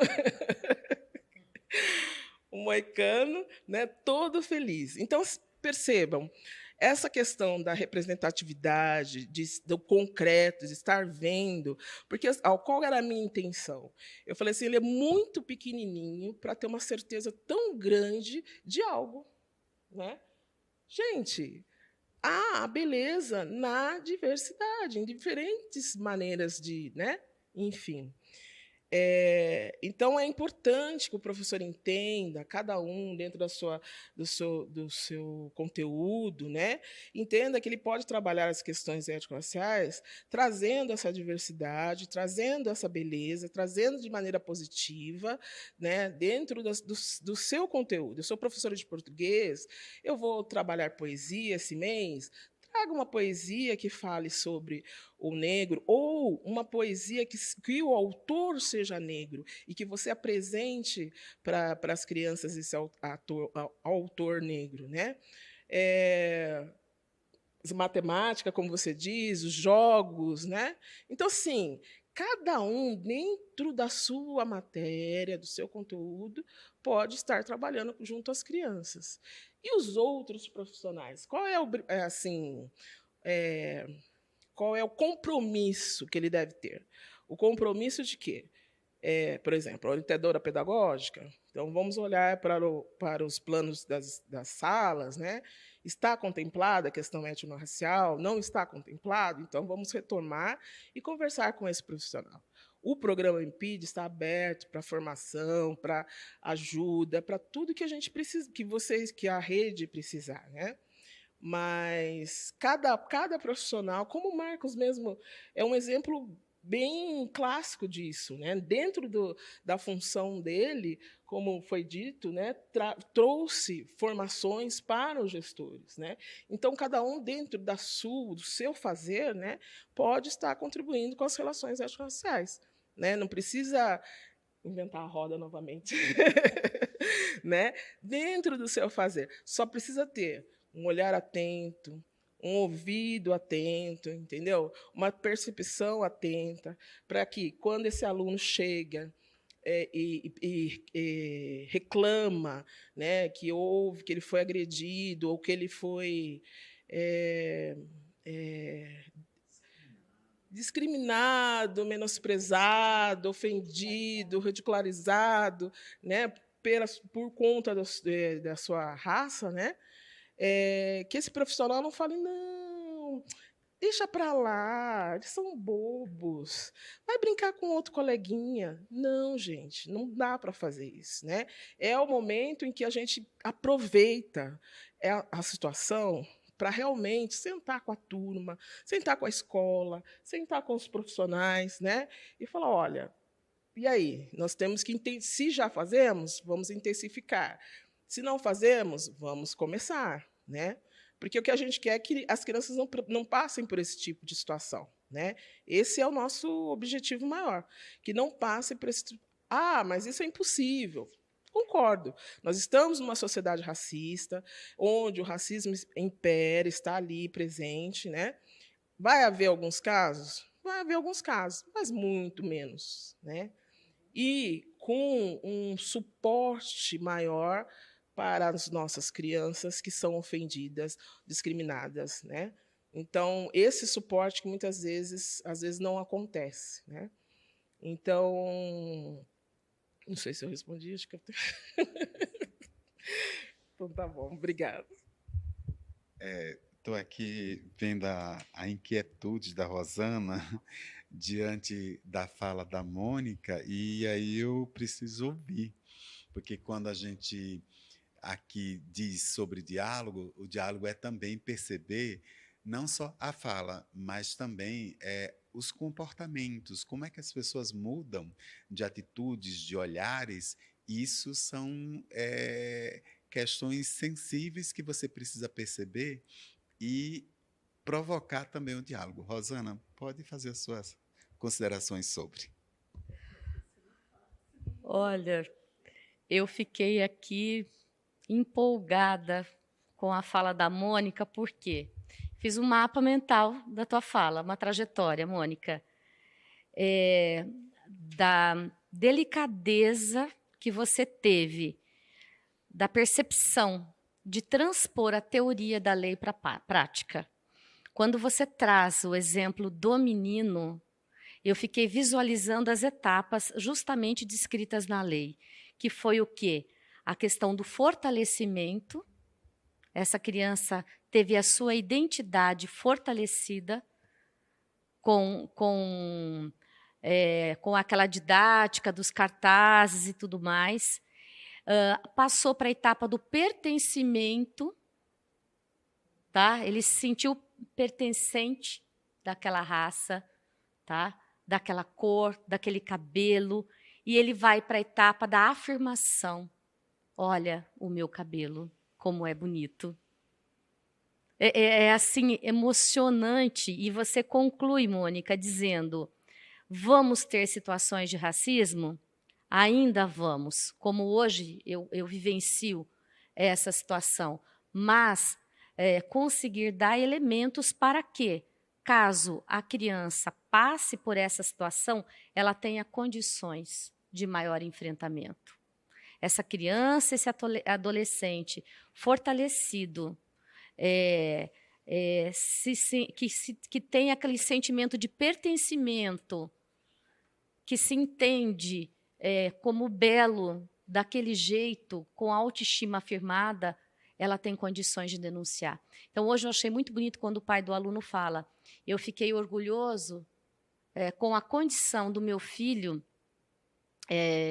o moicano, né? Todo feliz. Então percebam. Essa questão da representatividade, do concreto, de estar vendo, porque qual era a minha intenção? Eu falei assim, ele é muito pequenininho para ter uma certeza tão grande de algo. Né? Gente, há a beleza na diversidade, em diferentes maneiras de... Né? Enfim. Então, é importante que o professor entenda, cada um dentro do seu conteúdo, né? Entenda que ele pode trabalhar as questões étnico-raciais trazendo essa diversidade, trazendo essa beleza, trazendo de maneira positiva, né? Dentro do seu conteúdo. Eu sou professora de português, eu vou trabalhar poesia esse mês, traga uma poesia que fale sobre o negro, ou uma poesia que o autor seja negro, e que você apresente para as crianças esse autor negro. Né? As matemáticas, como você diz, os jogos. Né? Então, assim, cada um, dentro da sua matéria, do seu conteúdo, pode estar trabalhando junto às crianças. E os outros profissionais? Qual é o compromisso que ele deve ter? O compromisso de quê? Por exemplo, a orientadora pedagógica. Então, vamos olhar para os planos das salas. Né? Está contemplada a questão étnico-racial? Não está contemplado? Então, vamos retomar e conversar com esse profissional. O programa Impede está aberto para formação, para ajuda, para tudo que a gente precisa, que a rede precisar. Né? mas cada profissional, como o Marcos mesmo, é um exemplo bem clássico disso, né? Dentro da função dele, como foi dito, né, trouxe formações para os gestores, né? Então, cada um dentro do seu fazer, né, pode estar contribuindo com as relações étnico-raciais, né? Não precisa inventar a roda novamente, né? Dentro do seu fazer, só precisa ter um olhar atento, um ouvido atento, entendeu? Uma percepção atenta, para que, quando esse aluno chega e reclama, né, que ele foi agredido ou que ele foi discriminado, menosprezado, ofendido, ridicularizado, né, por conta da sua raça, né, que esse profissional não fale, não, deixa para lá, eles são bobos, vai brincar com outro coleguinha. Não, gente, não dá para fazer isso, né? É o momento em que a gente aproveita a situação para realmente sentar com a turma, sentar com a escola, sentar com os profissionais, né? E falar, olha, e aí? Nós temos que, se já fazemos, vamos intensificar. Se não fazemos, vamos começar, né? Porque o que a gente quer é que as crianças não passem por esse tipo de situação, né? Esse é o nosso objetivo maior, que não passem por esse tipo. Ah, mas isso é impossível. Concordo. Nós estamos numa sociedade racista, onde o racismo impera, está ali presente, né? Vai haver alguns casos? Vai haver alguns casos, mas muito menos, né? E com um suporte maior para as nossas crianças que são ofendidas, discriminadas, né? Então, esse suporte que muitas vezes, às vezes, não acontece, né? Então, não sei se eu respondi, acho que eu tenho... Então, tá bom, obrigada. Estou aqui vendo a inquietude da Rosana diante da fala da Mônica, e aí eu preciso ouvir, porque quando a gente aqui diz sobre diálogo, o diálogo é também perceber não só a fala, mas também os comportamentos, como é que as pessoas mudam de atitudes, de olhares. Isso são questões sensíveis que você precisa perceber e provocar também o diálogo. Rosana, pode fazer as suas considerações sobre. Olha, eu fiquei aqui empolgada com a fala da Mônica, porque fiz um mapa mental da tua fala, uma trajetória, Mônica, da delicadeza que você teve, da percepção de transpor a teoria da lei para a prática. Quando você traz o exemplo do menino, eu fiquei visualizando as etapas justamente descritas na lei, que foi o quê? A questão do fortalecimento. Essa criança teve a sua identidade fortalecida com aquela didática dos cartazes e tudo mais. Passou para a etapa do pertencimento, tá? Ele se sentiu pertencente daquela raça, tá? Daquela cor, daquele cabelo, e ele vai para a etapa da afirmação. Olha o meu cabelo, como é bonito. É assim, emocionante, e você conclui, Mônica, dizendo, vamos ter situações de racismo? Ainda vamos, como hoje eu vivencio essa situação, mas conseguir dar elementos para que, caso a criança passe por essa situação, ela tenha condições de maior enfrentamento. Essa criança, esse adolescente fortalecido, que tem aquele sentimento de pertencimento, que se entende como belo, daquele jeito, com a autoestima afirmada, ela tem condições de denunciar. Então, hoje eu achei muito bonito quando o pai do aluno fala, eu fiquei orgulhoso com a condição do meu filho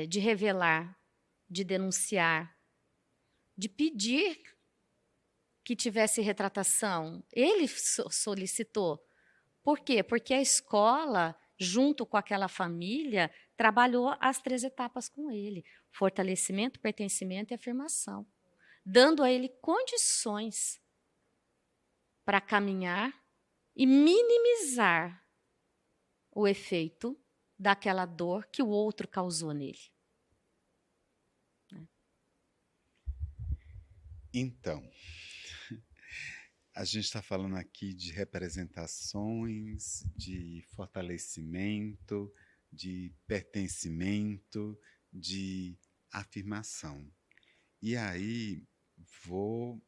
de revelar, de denunciar, de pedir que tivesse retratação. Ele solicitou. Por quê? Porque a escola, junto com aquela família, trabalhou as 3 etapas com ele: fortalecimento, pertencimento e afirmação, dando a ele condições para caminhar e minimizar o efeito daquela dor que o outro causou nele. Então, a gente está falando aqui de representações, de fortalecimento, de pertencimento, de afirmação. E aí, vou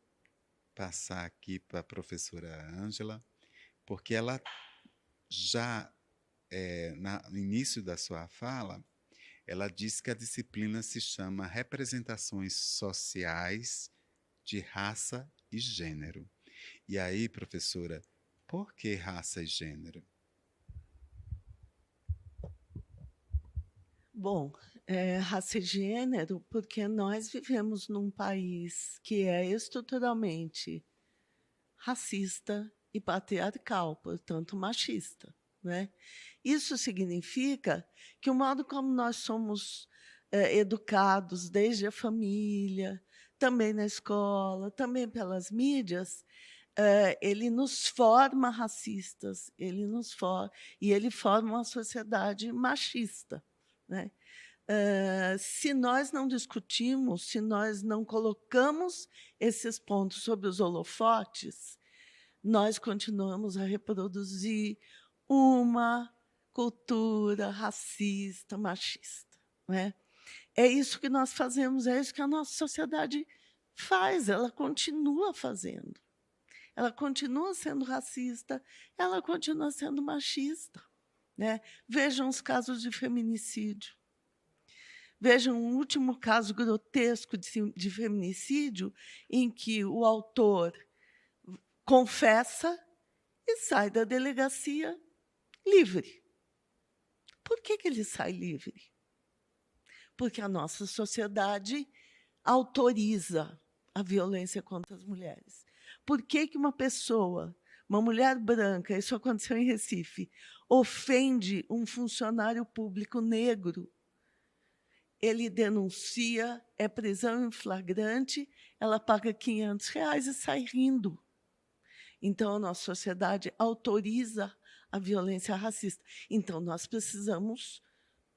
passar aqui para a professora Ângela, porque ela já, no início da sua fala, ela disse que a disciplina se chama Representações Sociais de Raça e Gênero. E aí, professora, por que raça e gênero? Bom, raça e gênero, porque nós vivemos num país que é estruturalmente racista e patriarcal, portanto, machista, né? Isso significa que o modo como nós somos educados desde a família, também na escola, também pelas mídias, ele nos forma racistas, ele forma uma sociedade machista, né? Se nós não discutimos, se nós não colocamos esses pontos sobre os holofotes, nós continuamos a reproduzir uma cultura racista, machista, né? É isso que nós fazemos, é isso que a nossa sociedade faz, ela continua fazendo. Ela continua sendo racista, ela continua sendo machista, né? Vejam os casos de feminicídio. Vejam um último caso grotesco de feminicídio, em que o autor confessa e sai da delegacia livre. Por que ele sai livre? Porque a nossa sociedade autoriza a violência contra as mulheres. Por que uma pessoa, uma mulher branca, isso aconteceu em Recife, ofende um funcionário público negro? Ele denuncia, é prisão em flagrante, ela paga R$500 e sai rindo. Então, a nossa sociedade autoriza a violência racista. Então, nós precisamos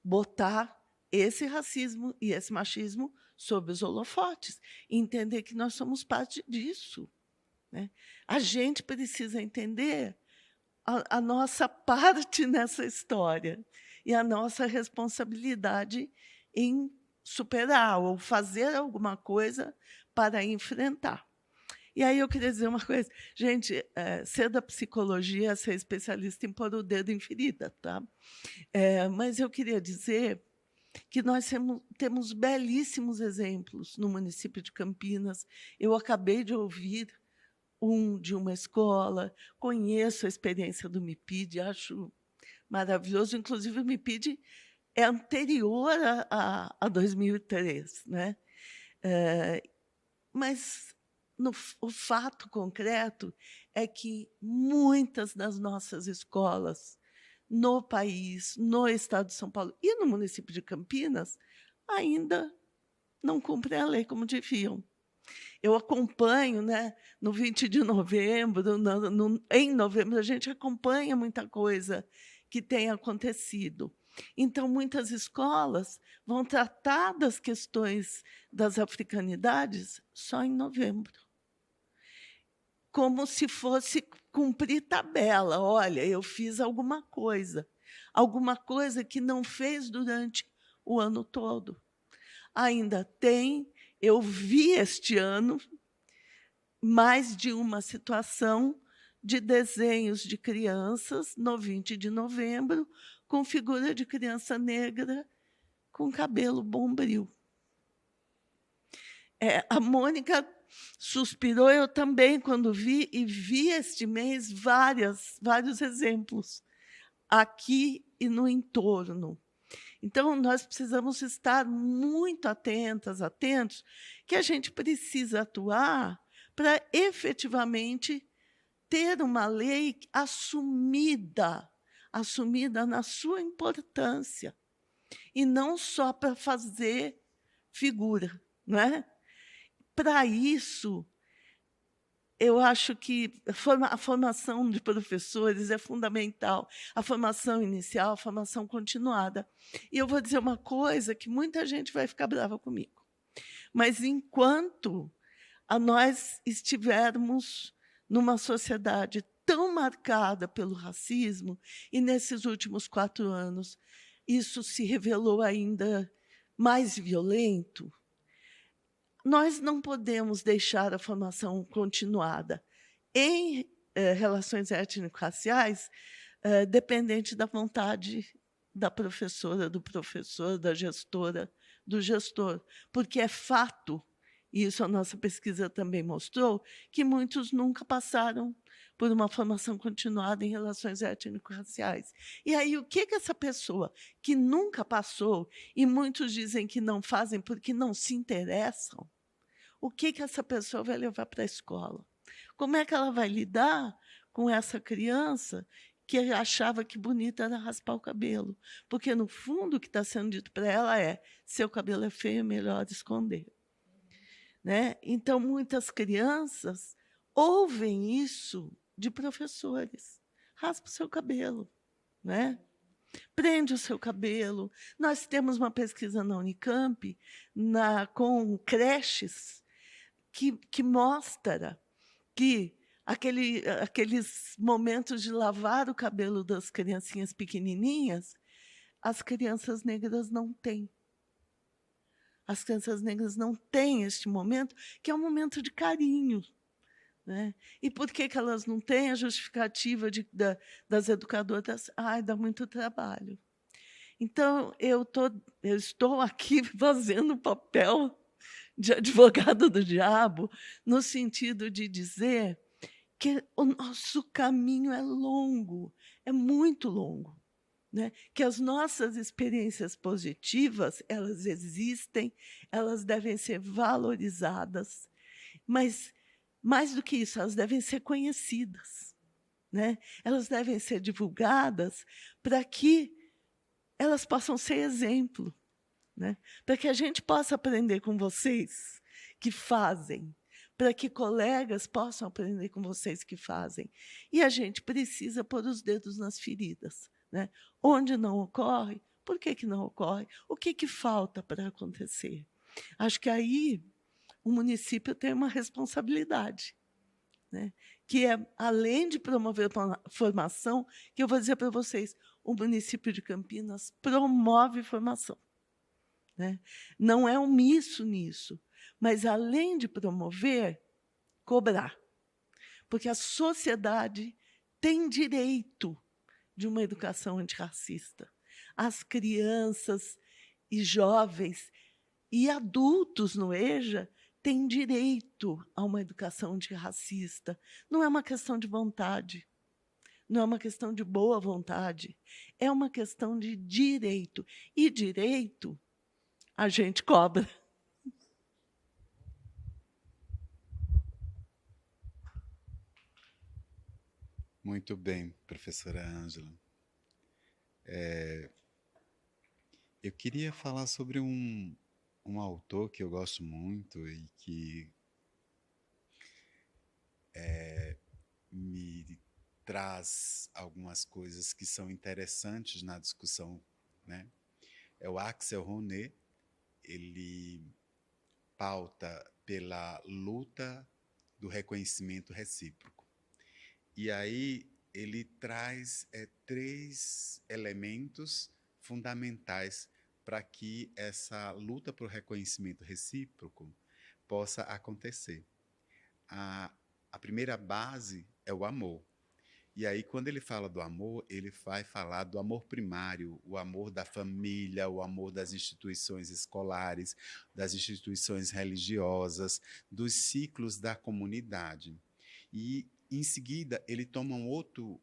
botar esse racismo e esse machismo sob os holofotes, e entender que nós somos parte disso, né? A gente precisa entender a nossa parte nessa história e a nossa responsabilidade em superar ou fazer alguma coisa para enfrentar. E aí eu queria dizer uma coisa. Gente, ser da psicologia é ser especialista em pôr o dedo em ferida, tá? Mas eu queria dizer que nós temos belíssimos exemplos no município de Campinas. Eu acabei de ouvir de uma escola, conheço a experiência do MIPID, acho maravilhoso. Inclusive, o MIPID é anterior a 2003, né? Mas o fato concreto é que muitas das nossas escolas no país, no estado de São Paulo e no município de Campinas, ainda não cumprem a lei como deviam. Eu acompanho, né, no 20 de novembro, em novembro, a gente acompanha muita coisa que tem acontecido. Então, muitas escolas vão tratar das questões das africanidades só em novembro, como se fosse cumprir tabela. Olha, eu fiz alguma coisa que não fez durante o ano todo. Ainda tem, eu vi este ano mais de uma situação de desenhos de crianças no 20 de novembro com figura de criança negra com cabelo bombril. A Mônica suspirou, eu também, quando vi, e vi este mês vários exemplos, aqui e no entorno. Então, nós precisamos estar muito atentos, que a gente precisa atuar para efetivamente ter uma lei assumida na sua importância, e não só para fazer figura, não é? Para isso, eu acho que a formação de professores é fundamental, a formação inicial, a formação continuada. E eu vou dizer uma coisa que muita gente vai ficar brava comigo, mas enquanto nós estivermos numa sociedade tão marcada pelo racismo, e nesses últimos 4 anos isso se revelou ainda mais violento, nós não podemos deixar a formação continuada em relações étnico-raciais dependente da vontade da professora, do professor, da gestora, do gestor, porque é fato, e isso a nossa pesquisa também mostrou, que muitos nunca passaram por uma formação continuada em relações étnico-raciais. E aí, o que essa pessoa que nunca passou, e muitos dizem que não fazem porque não se interessam, o que essa pessoa vai levar para a escola? Como é que ela vai lidar com essa criança que achava que bonita era raspar o cabelo? Porque, no fundo, o que está sendo dito para ela é: seu cabelo é feio, é melhor esconder. Né? Então, muitas crianças ouvem isso de professores. Raspa o seu cabelo, né? Prende o seu cabelo. Nós temos uma pesquisa na Unicamp com creches que mostra que aqueles momentos de lavar o cabelo das criancinhas pequenininhas, as crianças negras não têm. As crianças negras não têm este momento, que é um momento de carinho. Né? E por que elas não têm? A justificativa das educadoras: dá muito trabalho. Então, eu estou aqui fazendo o papel de advogado do diabo, no sentido de dizer que o nosso caminho é longo, é muito longo. Né? Que as nossas experiências positivas, elas existem, elas devem ser valorizadas, mas, mais do que isso, elas devem ser conhecidas. Né? Elas devem ser divulgadas para que elas possam ser exemplo, né? Para que a gente possa aprender com vocês que fazem, para que colegas possam aprender com vocês que fazem. E a gente precisa pôr os dedos nas feridas. Né? Onde não ocorre, por que não ocorre? O que falta para acontecer? Acho que aí o município tem uma responsabilidade, né? Que é, além de promover formação, que eu vou dizer para vocês, o município de Campinas promove formação. Né? Não é omisso nisso, mas, além de promover, cobrar. Porque a sociedade tem direito de uma educação antirracista. As crianças e jovens e adultos no EJA têm direito a uma educação antirracista. Não é uma questão de vontade, não é uma questão de boa vontade, é uma questão de direito. E direito a gente cobra. Muito bem, professora Ângela. Eu queria falar sobre um autor que eu gosto muito e que me traz algumas coisas que são interessantes na discussão, né? É o Axel Honneth. Ele pauta pela luta do reconhecimento recíproco. E aí ele traz 3 elementos fundamentais para que essa luta por reconhecimento recíproco possa acontecer. A primeira base é o amor. E aí, quando ele fala do amor, ele vai falar do amor primário, o amor da família, o amor das instituições escolares, das instituições religiosas, dos ciclos da comunidade. E, em seguida, ele toma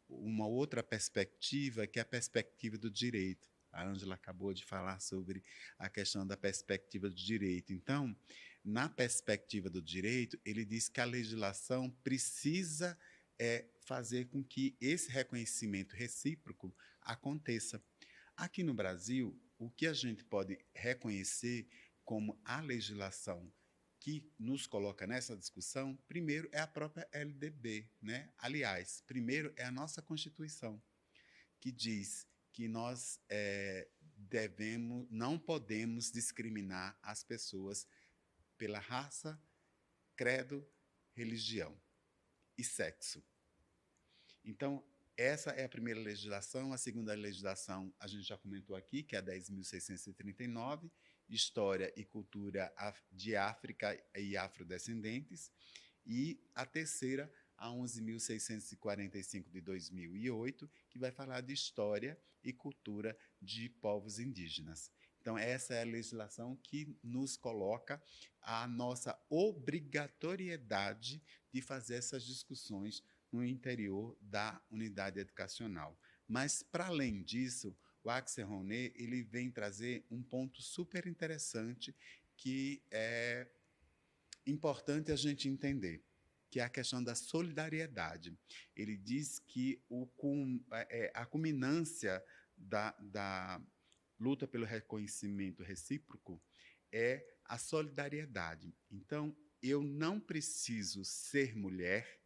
uma outra perspectiva, que é a perspectiva do direito. A Ângela acabou de falar sobre a questão da perspectiva do direito. Então, na perspectiva do direito, ele diz que a legislação precisa fazer com que esse reconhecimento recíproco aconteça. Aqui no Brasil, o que a gente pode reconhecer como a legislação que nos coloca nessa discussão, primeiro é a própria LDB, né? Aliás, primeiro é a nossa Constituição, que diz que nós não podemos discriminar as pessoas pela raça, credo, religião e sexo. Então, essa é a primeira legislação. A segunda legislação, a gente já comentou aqui, que é a 10.639, História e Cultura de África e Afrodescendentes. E a terceira, a 11.645 de 2008, que vai falar de História e Cultura de Povos Indígenas. Então, essa é a legislação que nos coloca a nossa obrigatoriedade de fazer essas discussões no interior da unidade educacional. Mas, para além disso, o Axel Roné ele vem trazer um ponto super interessante que é importante a gente entender, que é a questão da solidariedade. Ele diz que a culminância da luta pelo reconhecimento recíproco é a solidariedade. Então, eu não preciso ser mulher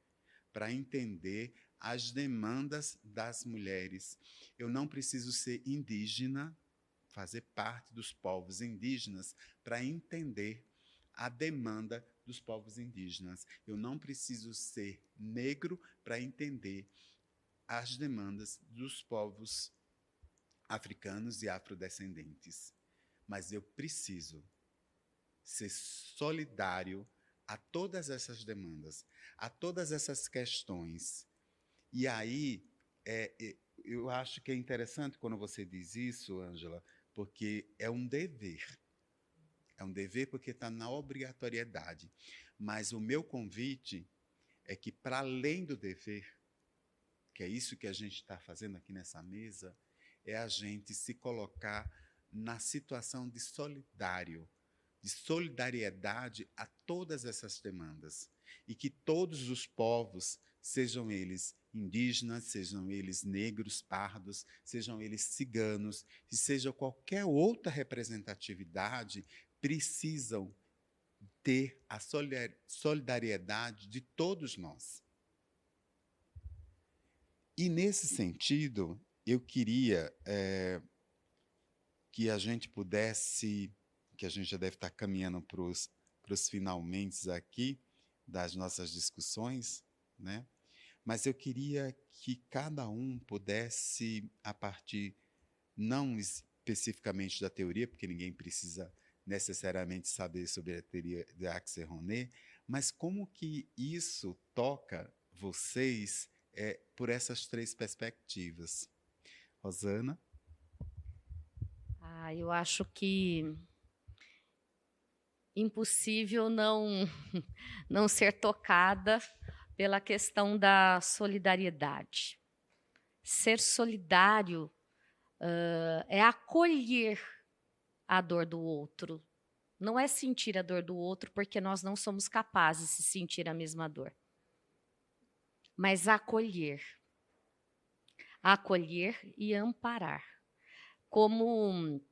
para entender as demandas das mulheres. Eu não preciso ser indígena, fazer parte dos povos indígenas, para entender a demanda dos povos indígenas. Eu não preciso ser negro para entender as demandas dos povos africanos e afrodescendentes. Mas eu preciso ser solidário a todas essas demandas, a todas essas questões. E aí, eu acho que é interessante quando você diz isso, Ângela, porque é um dever. É um dever porque está na obrigatoriedade. Mas o meu convite é que, para além do dever, que é isso que a gente está fazendo aqui nessa mesa, é a gente se colocar na situação de solidário, de solidariedade a todas essas demandas. E que todos os povos, sejam eles indígenas, sejam eles negros, pardos, sejam eles ciganos, e seja qualquer outra representatividade, precisam ter a solidariedade de todos nós. E, nesse sentido, eu queria que a gente pudesse, que a gente já deve estar caminhando para os finalmente aqui das nossas discussões, né? Mas eu queria que cada um pudesse, a partir, não especificamente da teoria, porque ninguém precisa necessariamente saber sobre a teoria de Axel Roné, mas como que isso toca vocês por essas três perspectivas. Rosana? Eu acho que impossível não ser tocada pela questão da solidariedade. Ser solidário é acolher a dor do outro. Não é sentir a dor do outro porque nós não somos capazes de sentir a mesma dor. Mas acolher. Acolher e amparar. Como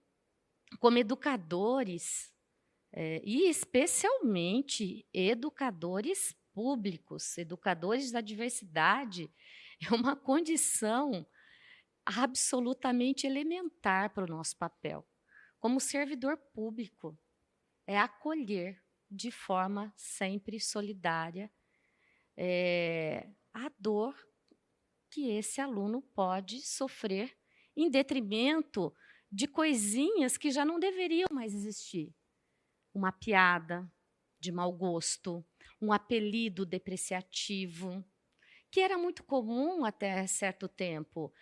educadores, e especialmente educadores públicos, educadores da diversidade, é uma condição absolutamente elementar para o nosso papel. Como servidor público, é acolher de forma sempre solidária a dor que esse aluno pode sofrer em detrimento de coisinhas que já não deveriam mais existir. Uma piada de mau gosto, um apelido depreciativo, que era muito comum até certo tempo.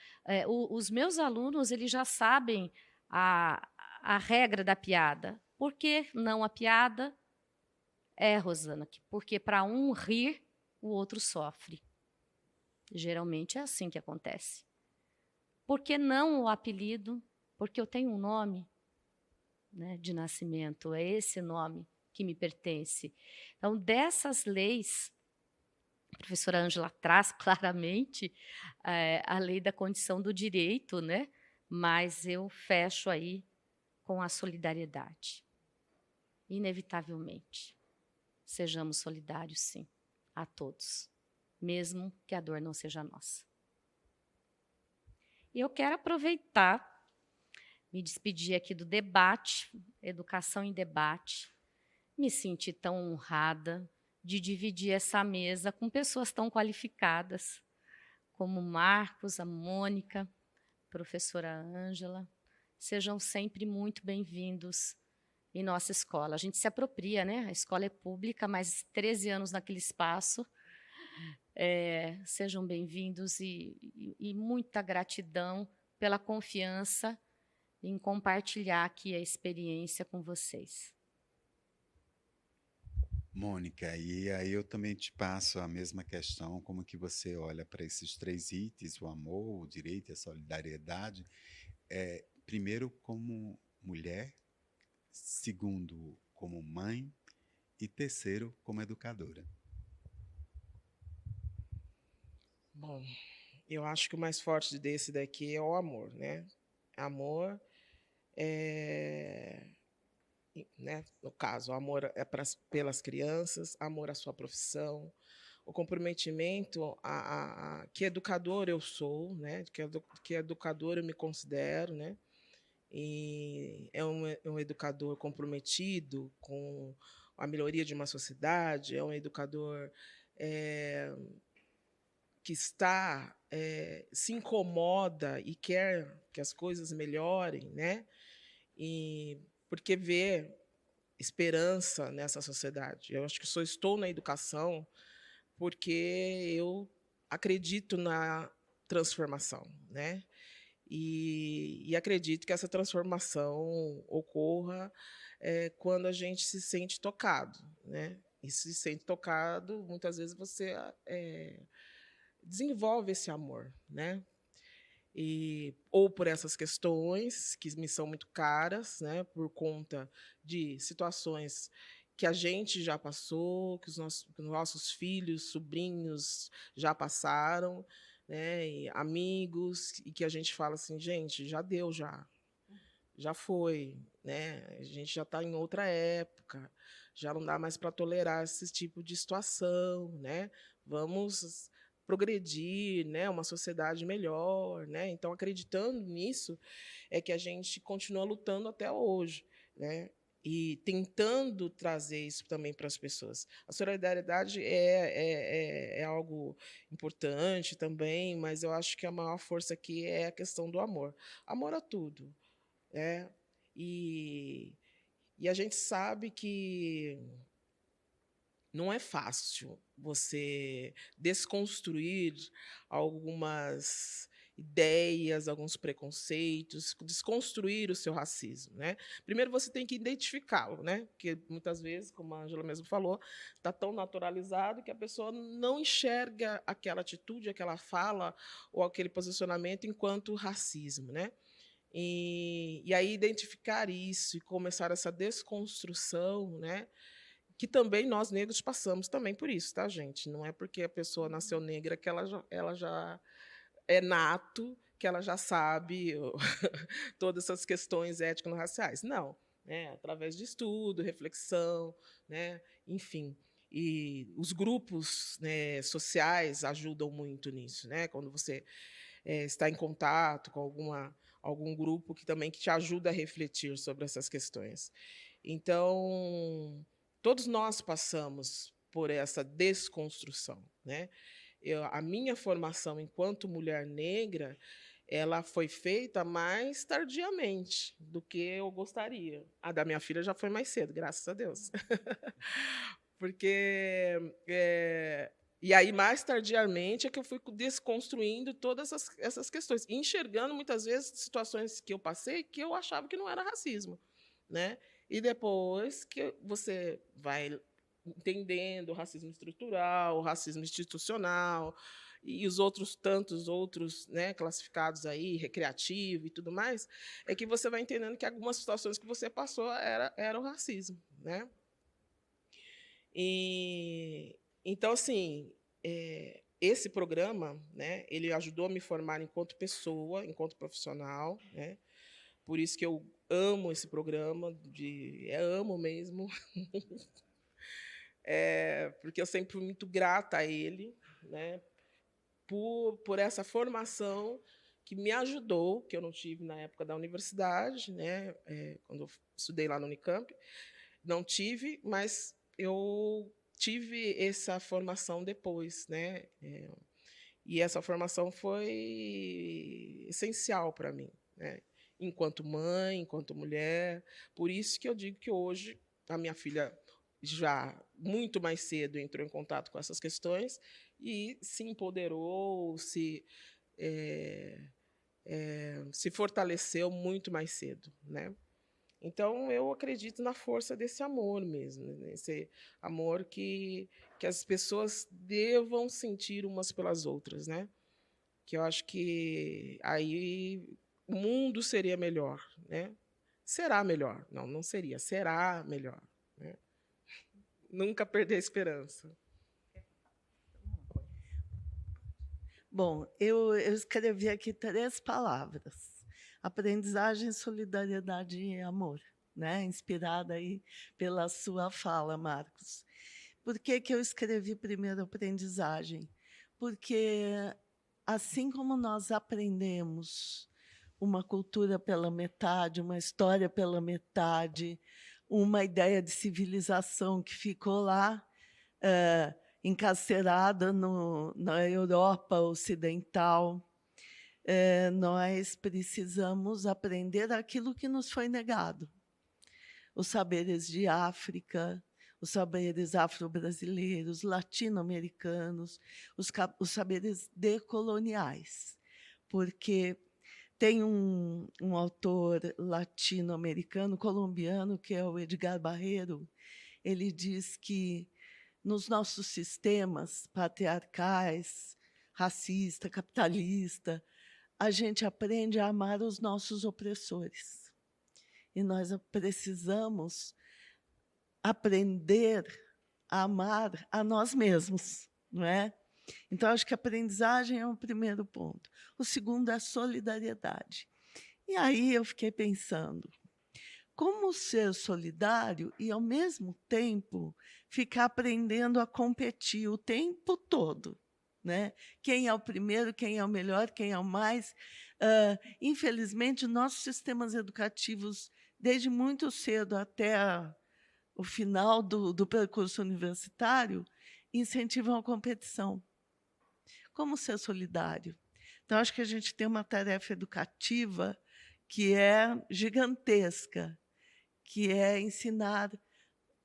Os meus alunos eles já sabem a regra da piada. Por que não a piada? Rosana, porque para um rir, o outro sofre. Geralmente é assim que acontece. Por que não o apelido? Porque eu tenho um nome, né, de nascimento, é esse nome que me pertence. Então, dessas leis, a professora Ângela traz claramente a lei da condição do direito, né? Mas eu fecho aí com a solidariedade. Inevitavelmente, sejamos solidários, sim, a todos, mesmo que a dor não seja nossa. E eu quero aproveitar, me despedir aqui do debate, Educação em Debate, me senti tão honrada de dividir essa mesa com pessoas tão qualificadas, como Marcos, a Mônica, a professora Ângela. Sejam sempre muito bem-vindos em nossa escola. A gente se apropria, né? A escola é pública, mas 13 anos naquele espaço. Sejam bem-vindos e muita gratidão pela confiança em compartilhar aqui a experiência com vocês. Mônica, e aí eu também te passo a mesma questão, como que você olha para esses 3 itens, o amor, o direito e a solidariedade, primeiro como mulher, segundo como mãe e terceiro como educadora. Bom, eu acho que o mais forte desse daqui é o amor, né? Amor né? No caso, o amor é pelas crianças, amor à sua profissão, o comprometimento que educador eu sou, né? Que educador eu me considero, né? E é um educador comprometido com a melhoria de uma sociedade, é um educador que se incomoda e quer que as coisas melhorem, né? E porque vê esperança nessa sociedade. Eu acho que só estou na educação porque eu acredito na transformação, né? E acredito que essa transformação ocorra quando a gente se sente tocado, né? E se sente tocado, muitas vezes você desenvolve esse amor, né? Ou por essas questões que me são muito caras, né? Por conta de situações que a gente já passou, que os nossos filhos, sobrinhos já passaram, né? E amigos, e que a gente fala assim, gente, já deu, já foi, né? A gente já está em outra época, já não dá mais para tolerar esse tipo de situação, né? Vamos progredir, né? Uma sociedade melhor, né? Então, acreditando nisso, é que a gente continua lutando até hoje, né? E tentando trazer isso também para as pessoas. A solidariedade é algo importante também, mas eu acho que a maior força aqui é a questão do amor. Amor a tudo, né? E a gente sabe que não é fácil você desconstruir algumas ideias, alguns preconceitos, desconstruir o seu racismo, né? Primeiro você tem que identificá-lo, né? Porque muitas vezes, como a Ângela mesmo falou, está tão naturalizado que a pessoa não enxerga aquela atitude, aquela fala ou aquele posicionamento enquanto racismo, né? E aí identificar isso e começar essa desconstrução, né? Que também nós negros passamos também por isso, tá, gente? Não é porque a pessoa nasceu negra que ela já é nato, que ela já sabe todas essas questões étnico-raciais. Não, né? Através de estudo, reflexão, né? Enfim. E os grupos, né, sociais ajudam muito nisso, né? Quando você está em contato com algum grupo que também que te ajuda a refletir sobre essas questões. Então, todos nós passamos por essa desconstrução, né? A minha formação enquanto mulher negra, ela foi feita mais tardiamente do que eu gostaria. A da minha filha já foi mais cedo, graças a Deus. Porque e aí, mais tardiamente, é que eu fui desconstruindo todas essas questões, enxergando, muitas vezes, situações que eu passei que eu achava que não era racismo, né? E depois que você vai entendendo o racismo estrutural, o racismo institucional e os tantos outros, né, classificados aí, recreativo e tudo mais, é que você vai entendendo que algumas situações que você passou era o racismo, né? E então, assim, esse programa, né, ele ajudou a me formar enquanto pessoa, enquanto profissional, né? Por isso que eu amo esse programa, amo mesmo, porque eu sempre fui muito grata a ele, né, por essa formação que me ajudou, que eu não tive na época da universidade, né, quando eu estudei lá no Unicamp, não tive, mas eu tive essa formação depois, né, e essa formação foi essencial para mim, né, enquanto mãe, enquanto mulher. Por isso que eu digo que hoje a minha filha já muito mais cedo entrou em contato com essas questões e se empoderou, se fortaleceu muito mais cedo, né? Então, eu acredito na força desse amor mesmo, nesse amor que as pessoas devam sentir umas pelas outras, né? Que eu acho que aí o mundo seria melhor, né? Será melhor. Não, não seria, será melhor, né? Nunca perder a esperança. Bom, eu escrevi aqui 3 palavras: aprendizagem, solidariedade e amor, né, inspirada aí pela sua fala, Marcos. Por que que eu escrevi primeiro aprendizagem? Porque, assim como nós aprendemos uma cultura pela metade, uma história pela metade, uma ideia de civilização que ficou lá, encarcerada na Europa Ocidental, nós precisamos aprender aquilo que nos foi negado. Os saberes de África, os saberes afro-brasileiros, latino-americanos, os saberes decoloniais. Porque tem um autor latino-americano, colombiano, que é o Edgar Barreiro. Ele diz que nos nossos sistemas patriarcais, racista, capitalista, a gente aprende a amar os nossos opressores. E nós precisamos aprender a amar a nós mesmos, não é? Então, acho que a aprendizagem é um primeiro ponto. O segundo é a solidariedade. E aí eu fiquei pensando, como ser solidário e, ao mesmo tempo, ficar aprendendo a competir o tempo todo, né? Quem é o primeiro, quem é o melhor, quem é o mais. Infelizmente, nossos sistemas educativos, desde muito cedo até o final do percurso universitário, incentivam a competição. Como ser solidário? Então, acho que a gente tem uma tarefa educativa que é gigantesca, que é ensinar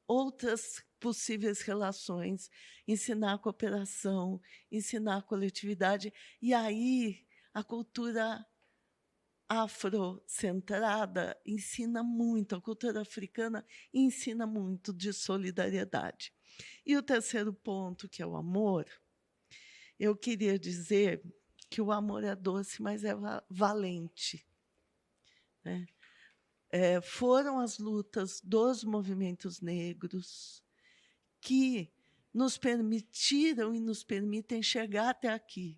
outras possíveis relações, ensinar a cooperação, ensinar a coletividade. E aí a cultura afrocentrada ensina muito, a cultura africana ensina muito de solidariedade. E o terceiro ponto, que é o amor, eu queria dizer que o amor é doce, mas é valente, né? Foram as lutas dos movimentos negros que nos permitiram e nos permitem chegar até aqui.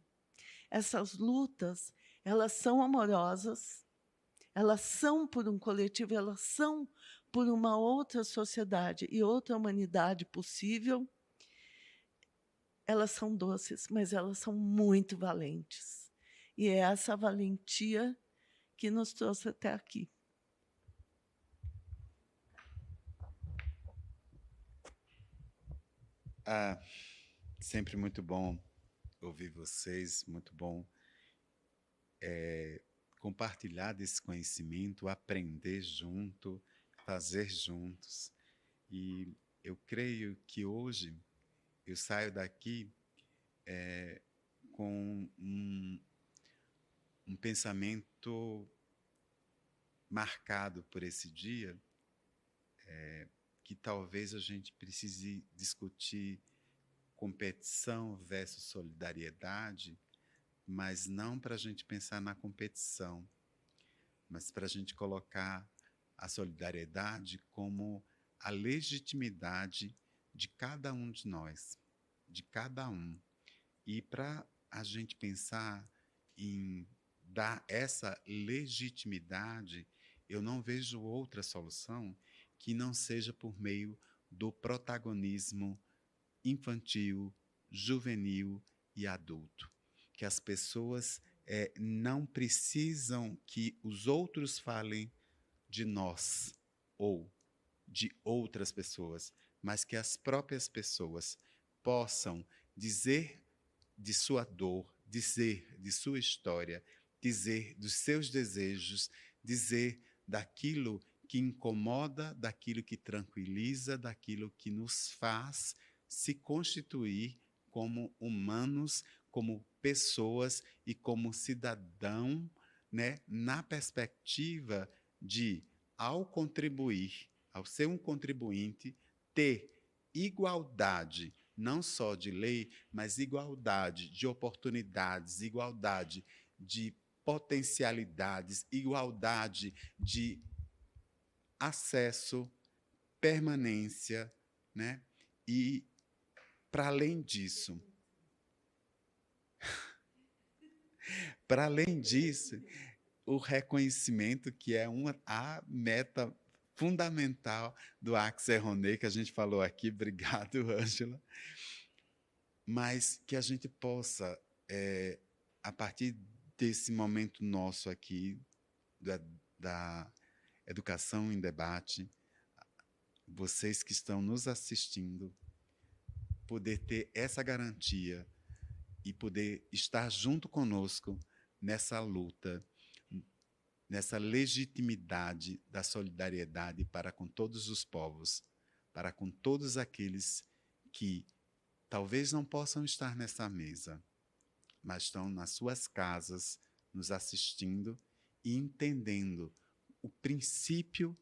Essas lutas, elas são amorosas, elas são por um coletivo, elas são por uma outra sociedade e outra humanidade possível. Elas são doces, mas elas são muito valentes. E é essa valentia que nos trouxe até aqui. Sempre muito bom ouvir vocês, muito bom compartilhar desse conhecimento, aprender junto, fazer juntos. E eu creio que hoje eu saio daqui com um pensamento marcado por esse dia, que talvez a gente precise discutir competição versus solidariedade, mas não para a gente pensar na competição, mas para a gente colocar a solidariedade como a legitimidade de cada um de nós, de cada um. E para a gente pensar em dar essa legitimidade, eu não vejo outra solução que não seja por meio do protagonismo infantil, juvenil e adulto. Que as pessoas não precisam que os outros falem de nós ou de outras pessoas, mas que as próprias pessoas possam dizer de sua dor, dizer de sua história, dizer dos seus desejos, dizer daquilo que incomoda, daquilo que tranquiliza, daquilo que nos faz se constituir como humanos, como pessoas e como cidadão, né, na perspectiva de, ao contribuir, ao ser um contribuinte, ter igualdade, não só de lei, mas igualdade de oportunidades, igualdade de potencialidades, igualdade de acesso, permanência, né? E, para além disso, o reconhecimento que é a meta fundamental do Axel Ronnet, que a gente falou aqui, obrigado, Ângela, mas que a gente possa, a partir desse momento nosso aqui, da Educação em Debate, vocês que estão nos assistindo, poder ter essa garantia e poder estar junto conosco nessa luta, nessa legitimidade da solidariedade para com todos os povos, para com todos aqueles que talvez não possam estar nessa mesa, mas estão nas suas casas, nos assistindo e entendendo o princípio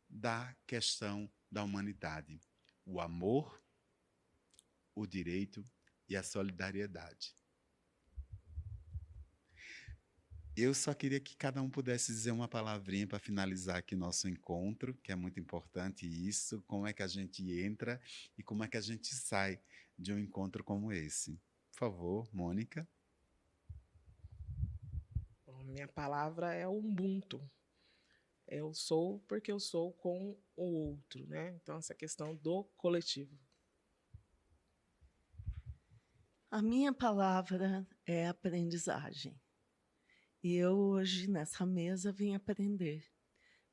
da questão da humanidade: o amor, o direito e a solidariedade. Eu só queria que cada um pudesse dizer uma palavrinha para finalizar aqui nosso encontro, que é muito importante isso, como é que a gente entra e como é que a gente sai de um encontro como esse. Por favor, Mônica. Bom, minha palavra é Ubuntu. Eu sou porque eu sou com o outro, né? Então, essa questão do coletivo. A minha palavra é aprendizagem. E eu hoje, nessa mesa, vim aprender.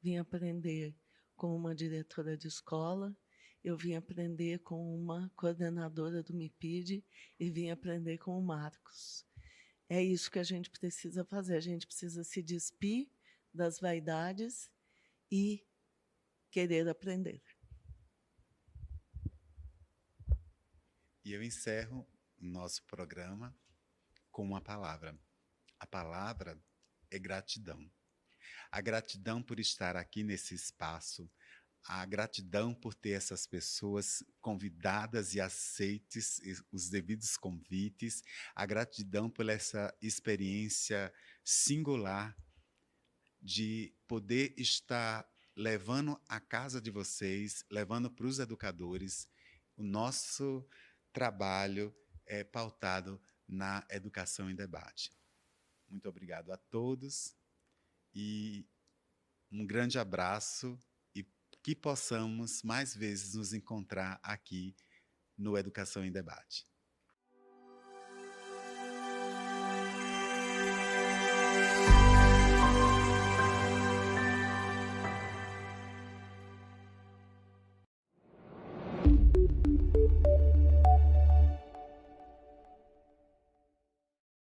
Vim aprender com uma diretora de escola, eu vim aprender com uma coordenadora do MIPID e vim aprender com o Marcos. É isso que a gente precisa fazer. A gente precisa se despir das vaidades e querer aprender. E eu encerro o nosso programa com uma palavra. A palavra é gratidão. A gratidão por estar aqui nesse espaço, a gratidão por ter essas pessoas convidadas e aceites os devidos convites, a gratidão por essa experiência singular de poder estar levando à casa de vocês, levando para os educadores. O nosso trabalho é pautado na educação em debate. Muito obrigado a todos e um grande abraço e que possamos mais vezes nos encontrar aqui no Educação em Debate.